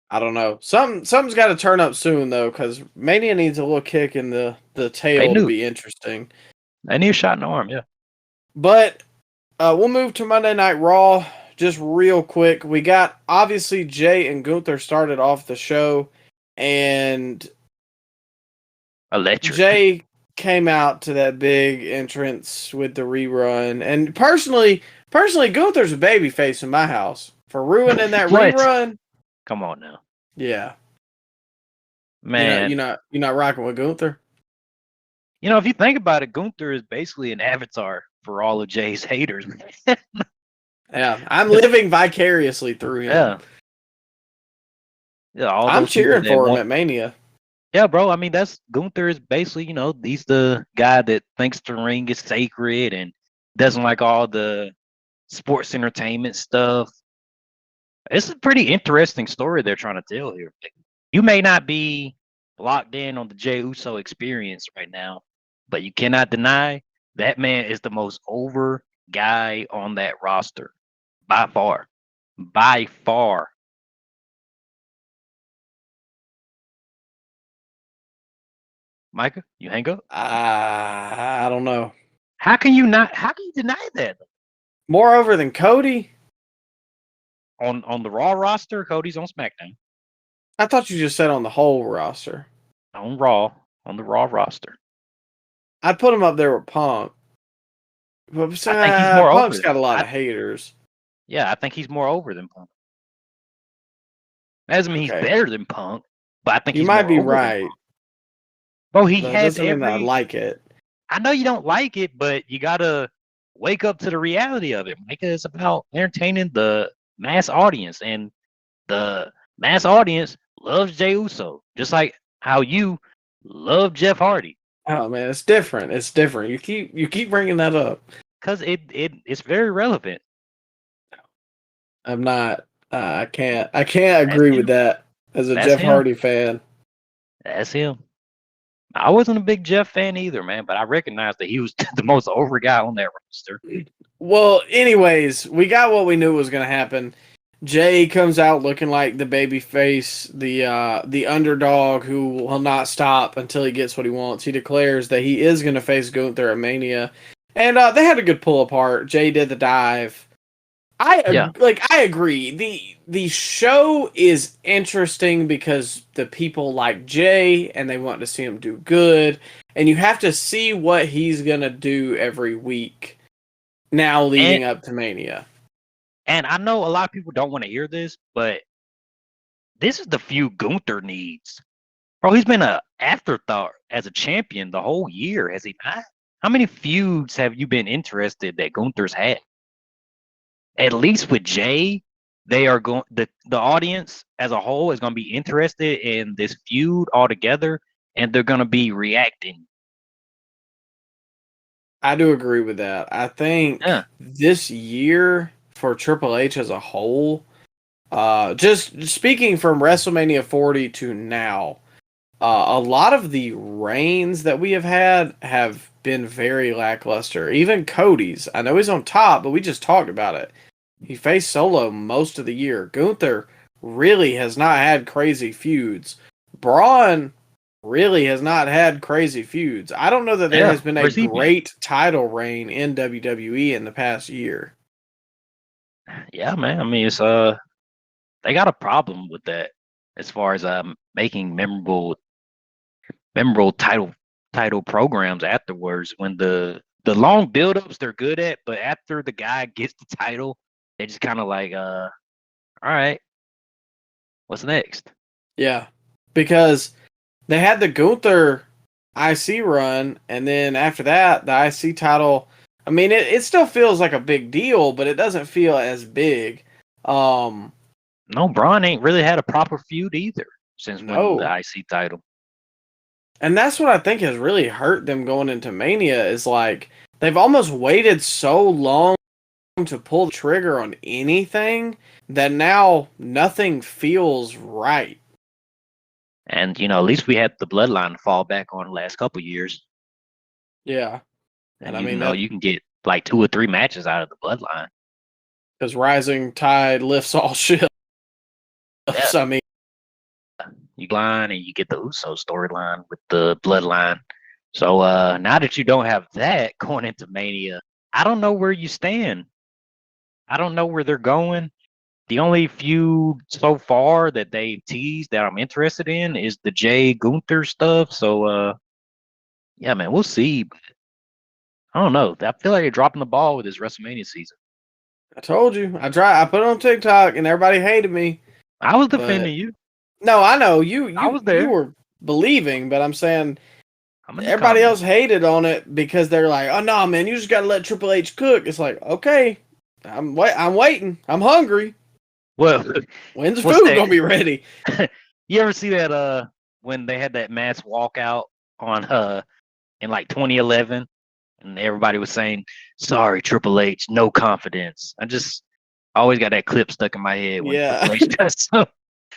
B: I don't know. Something's got to turn up soon though, because Mania needs a little kick in the tail to be interesting.
C: They need a shot in the arm, yeah.
B: But we'll move to Monday Night Raw just real quick. We got obviously Jay and Gunther started off the show, and
C: Electric.
B: Jay came out to that big entrance with the rerun, and personally, Gunther's a babyface in my house for ruining that rerun.
C: Come on now.
B: Yeah.
C: Man.
B: You're not rocking with Gunther?
C: If you think about it, Gunther is basically an avatar for all of Jay's haters.
B: Yeah, I'm living vicariously through him.
C: Yeah,
B: I'm cheering for him at Mania.
C: Yeah, bro. I mean, Gunther is basically, he's the guy that thinks the ring is sacred and doesn't like all the sports entertainment stuff. It's a pretty interesting story they're trying to tell here. You may not be locked in on the Jey Uso experience right now, but you cannot deny that man is the most over guy on that roster. By far. By far. Micah, you hang up?
B: I don't know.
C: How can you deny that?
B: More over than Cody?
C: On the Raw roster, Cody's on SmackDown.
B: I thought you just said on the whole roster.
C: On Raw, on the Raw roster.
B: I'd put him up there with Punk. But
C: I think he's more
B: Punk's
C: over.
B: got a lot of haters.
C: Yeah, I think he's more over than Punk. That doesn't mean he's better than Punk, but I think
B: you
C: he's
B: might
C: more
B: be
C: over
B: right.
C: Bro, he has
B: every. I like it.
C: I know you don't like it, but you gotta wake up to the reality of it. Micah, is about entertaining the mass audience, and the mass audience loves Jey Uso, just like how you love Jeff Hardy.
B: Oh man, it's different. It's different. You keep bringing that up
C: because it's very relevant.
B: I'm not. I can't agree with that as a Jeff Hardy fan.
C: That's him. I wasn't a big Jeff fan either, man, but I recognized that he was the most over guy on that roster.
B: Well, anyways, we got what we knew was going to happen. Jay comes out looking like the baby face, the underdog who will not stop until he gets what he wants. He declares that he is going to face Gunther at Mania, and they had a good pull apart. Jay did the dive. I agree. The show is interesting because the people like Jay and they want to see him do good, and you have to see what he's going to do every week now leading up to Mania.
C: And I know a lot of people don't want to hear this, but this is the feud Gunther needs. Bro, he's been an afterthought as a champion the whole year, has he not? How many feuds have you been interested that Gunther's had? At least with Jay, they are going the audience as a whole is going to be interested in this feud altogether, and they're going to be reacting.
B: I do agree with that. I think this year for Triple H as a whole, just speaking from WrestleMania 40 to now, a lot of the reigns that we have had have been very lackluster. Even Cody's. I know he's on top, but we just talked about it. He faced Solo most of the year. Gunther really has not had crazy feuds. Braun really has not had crazy feuds. I don't know that there has been a great title reign in WWE in the past year.
C: Yeah, man. I mean, it's they got a problem with that as far as making memorable title programs afterwards. When the long build-ups they're good at, but after the guy gets the title, they just kind of like, all right, what's next?
B: Yeah, because they had the Gunther IC run, and then after that, the IC title. I mean, it still feels like a big deal, but it doesn't feel as big.
C: No, Braun ain't really had a proper feud either since winning the IC title.
B: And that's what I think has really hurt them going into Mania is like they've almost waited so long to pull the trigger on anything that now nothing feels right.
C: And at least we had the bloodline to fall back on the last couple years.
B: Yeah.
C: And I mean, you can get like 2 or 3 matches out of the bloodline.
B: Because rising tide lifts all ships. Yeah. I mean,
C: you line and you get the Uso storyline with the bloodline. So now that you don't have that going into Mania, I don't know where you stand. I don't know where they're going. The only feud so far that they've teased that I'm interested in is the Jay Gunther stuff. So yeah, man, we'll see. But I don't know. I feel like they're dropping the ball with this WrestleMania season.
B: I told you. I put it on TikTok and everybody hated me.
C: I was defending you.
B: No, I know. You
C: was there.
B: You were believing, but I'm saying everybody else hated on it because they're like, oh no, man, you just gotta let Triple H cook. It's like, okay, I'm waiting. I'm hungry.
C: Well,
B: when's the food gonna be ready?
C: You ever see that when they had that mass walkout on in like 2011 and everybody was saying, sorry, Triple H, no confidence. I always got that clip stuck in my head when Triple H does some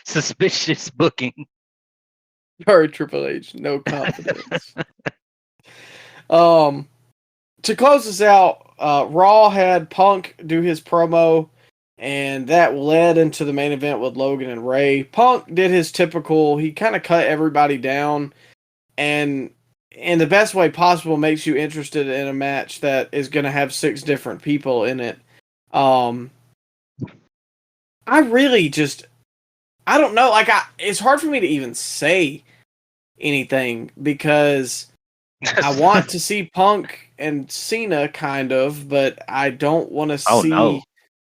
C: suspicious booking.
B: Sorry, Triple H, no confidence. To close this out, Raw had Punk do his promo, and that led into the main event with Logan and Ray. Punk did his typical, he kind of cut everybody down, and in the best way possible makes you interested in a match that is going to have 6 different people in it. I really just, I don't know, it's hard for me to even say anything because I want to see Punk and Cena kind of, but I don't want to see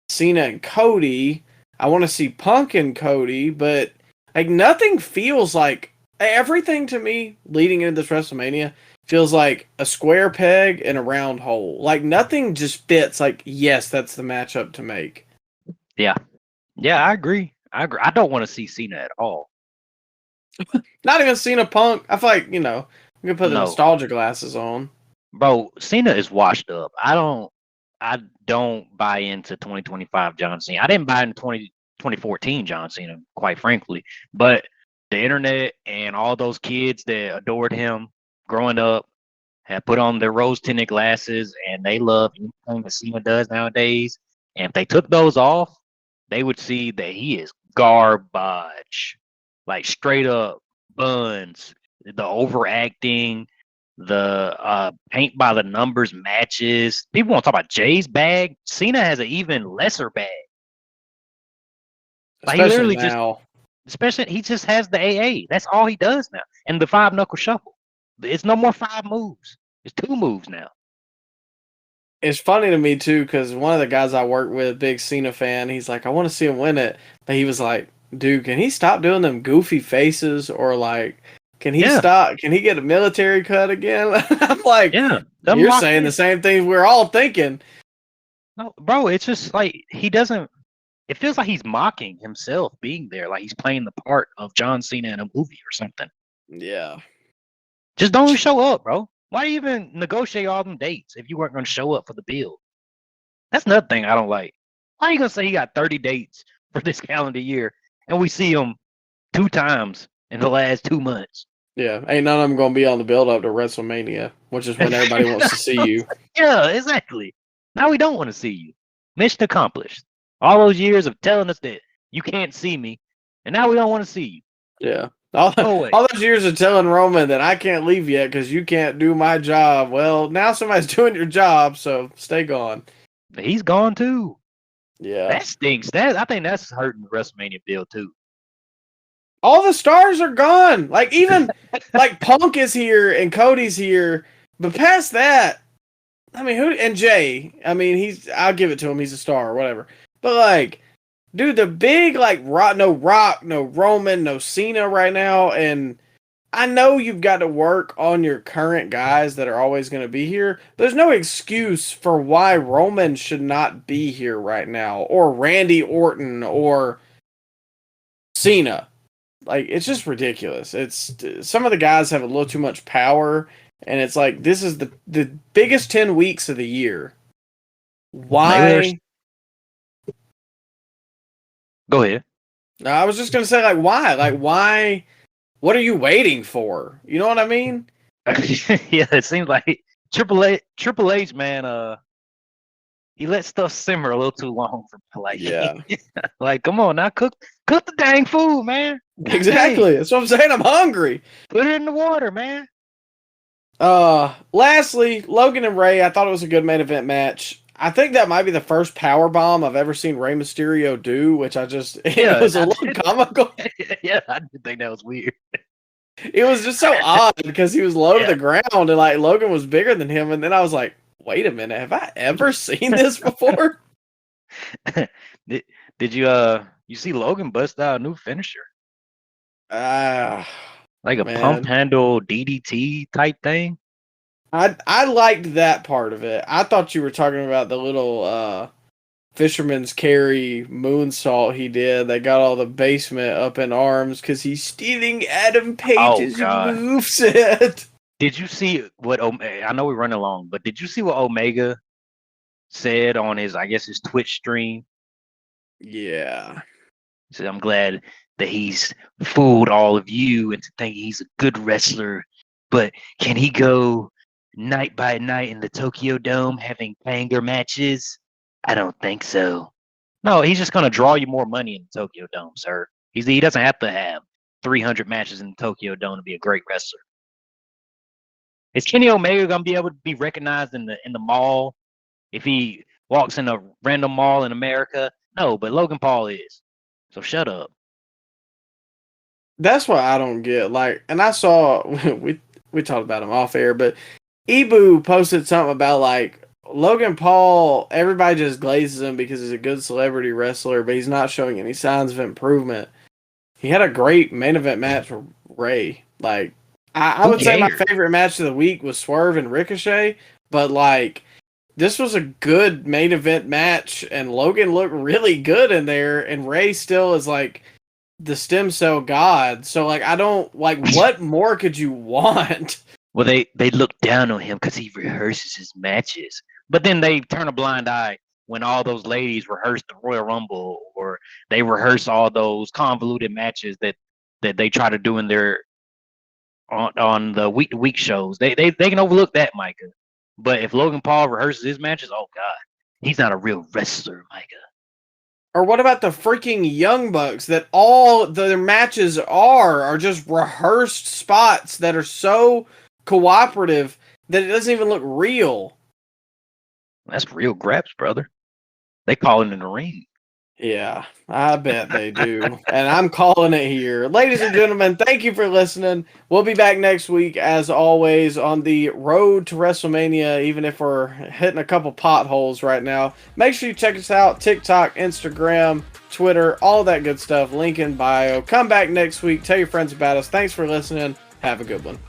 B: Cena and Cody. I want to see Punk and Cody, but like nothing feels like, everything to me leading into this WrestleMania feels like a square peg in a round hole. Like nothing just fits like, yes, that's the matchup to make.
C: Yeah. Yeah, I agree. I don't want to see Cena at all.
B: Not even Cena Punk. I feel like, I'm going to put the nostalgia glasses on.
C: Bro, Cena is washed up. I don't buy into 2025 John Cena. I didn't buy into 2014 John Cena, quite frankly. But the internet and all those kids that adored him growing up have put on their rose-tinted glasses and they love anything that Cena does nowadays. And if they took those off, they would see that he is garbage. Like straight up buns, the overacting, the paint by the numbers matches. People want to talk about Jay's bag. Cena has an even lesser bag. Like he
B: Especially
C: literally
B: now.
C: especially he just has the AA. That's all he does now. And the 5-knuckle shuffle. It's no more 5 moves. It's 2 moves now.
B: It's funny to me too, because one of the guys I work with, big Cena fan, he's like, I want to see him win it. But he was like, dude, can he stop doing them goofy faces? Or like, can he stop? Can he get a military cut again? I'm like, you're saying the same thing we're all thinking.
C: No, bro, it's just like he doesn't. It feels like he's mocking himself being there, like he's playing the part of John Cena in a movie or something.
B: Yeah.
C: Just don't show up, bro. Why do you even negotiate all them dates if you weren't going to show up for the build? That's another thing I don't like. Why are you going to say he got 30 dates for this calendar year and we see him 2 times in the last 2 months?
B: Yeah, ain't none of them going to be on the build up to WrestleMania, which is when everybody wants to see you.
C: Yeah, exactly. Now we don't want to see you. Mission accomplished. All those years of telling us that you can't see me, and now we don't want to see you.
B: Yeah. All those years of telling Roman that I can't leave yet because you can't do my job. Well, now somebody's doing your job, so stay gone.
C: He's gone too.
B: Yeah.
C: That stinks. I think that's hurting the WrestleMania build too.
B: All the stars are gone. Like even like Punk is here and Cody's here, but past that, I mean, who and Jay? I mean, I'll give it to him. He's a star or whatever. But like, dude, the big like no Rock, no Roman, no Cena right now, and I know you've got to work on your current guys that are always going to be here. There's no excuse for why Roman should not be here right now, or Randy Orton, or Cena. Like, it's just ridiculous. It's some of the guys have a little too much power, and it's like this is the biggest 10 weeks of the year. Why?
C: Go ahead.
B: I was just gonna say, like, why? Like, why? What are you waiting for? You know what I mean?
C: Yeah, it seems like Triple H, man. He let stuff simmer a little too long for play.
B: Yeah.
C: Like, come on now, cook the dang food, man.
B: Exactly. That's what I'm saying. I'm hungry.
C: Put it in the water, man.
B: Lastly, Logan and Ray. I thought it was a good main event match. I think that might be the first power bomb I've ever seen Rey Mysterio do, which it was a little comical.
C: Yeah, I did think that was weird.
B: It was just so odd because he was low to the ground and like Logan was bigger than him, and then I was like, wait a minute, have I ever seen this before?
C: Did you see Logan bust out a new finisher? Like a pump handle DDT type thing?
B: I liked that part of it. I thought you were talking about the little fisherman's carry moonsault he did. They got all the basement up in arms because he's stealing Adam Page's moveset.
C: Did you see what I know we're running along, but did you see what Omega said on his Twitch stream?
B: Yeah.
C: He said, I'm glad that he's fooled all of you into thinking he's a good wrestler, but can he go night by night in the Tokyo Dome having banger matches? I don't think so. No, he's just going to draw you more money in the Tokyo Dome, sir. He doesn't have to have 300 matches in the Tokyo Dome to be a great wrestler. Is Kenny Omega going to be able to be recognized in the mall if he walks in a random mall in America? No, but Logan Paul is. So shut up.
B: That's what I don't get. Like, and I saw we talked about him off air, but Ibu posted something about like Logan Paul, everybody just glazes him because he's a good celebrity wrestler, but he's not showing any signs of improvement. He had a great main event match with Ray. Like, I would say my favorite match of the week was Swerve and Ricochet, but like this was a good main event match, and Logan looked really good in there, and Ray still is like the stem cell god. So like I don't like what more could you want?
C: Well, they look down on him because he rehearses his matches, but then they turn a blind eye when all those ladies rehearse the Royal Rumble or they rehearse all those convoluted matches that that they try to do in their on the week to week shows. They can overlook that, Micah. But if Logan Paul rehearses his matches, oh god, he's not a real wrestler, Micah.
B: Or what about the freaking Young Bucks that all their matches are just rehearsed spots that are so cooperative that it doesn't even look real?
C: That's real graps, brother. They call it in the ring.
B: Yeah, I bet they do. And I'm calling it here. Ladies and gentlemen, thank you for listening. We'll be back next week, as always, on the road to WrestleMania, even if we're hitting a couple potholes right now. Make sure you check us out. TikTok, Instagram, Twitter, all that good stuff. Link in bio. Come back next week. Tell your friends about us. Thanks for listening. Have a good one.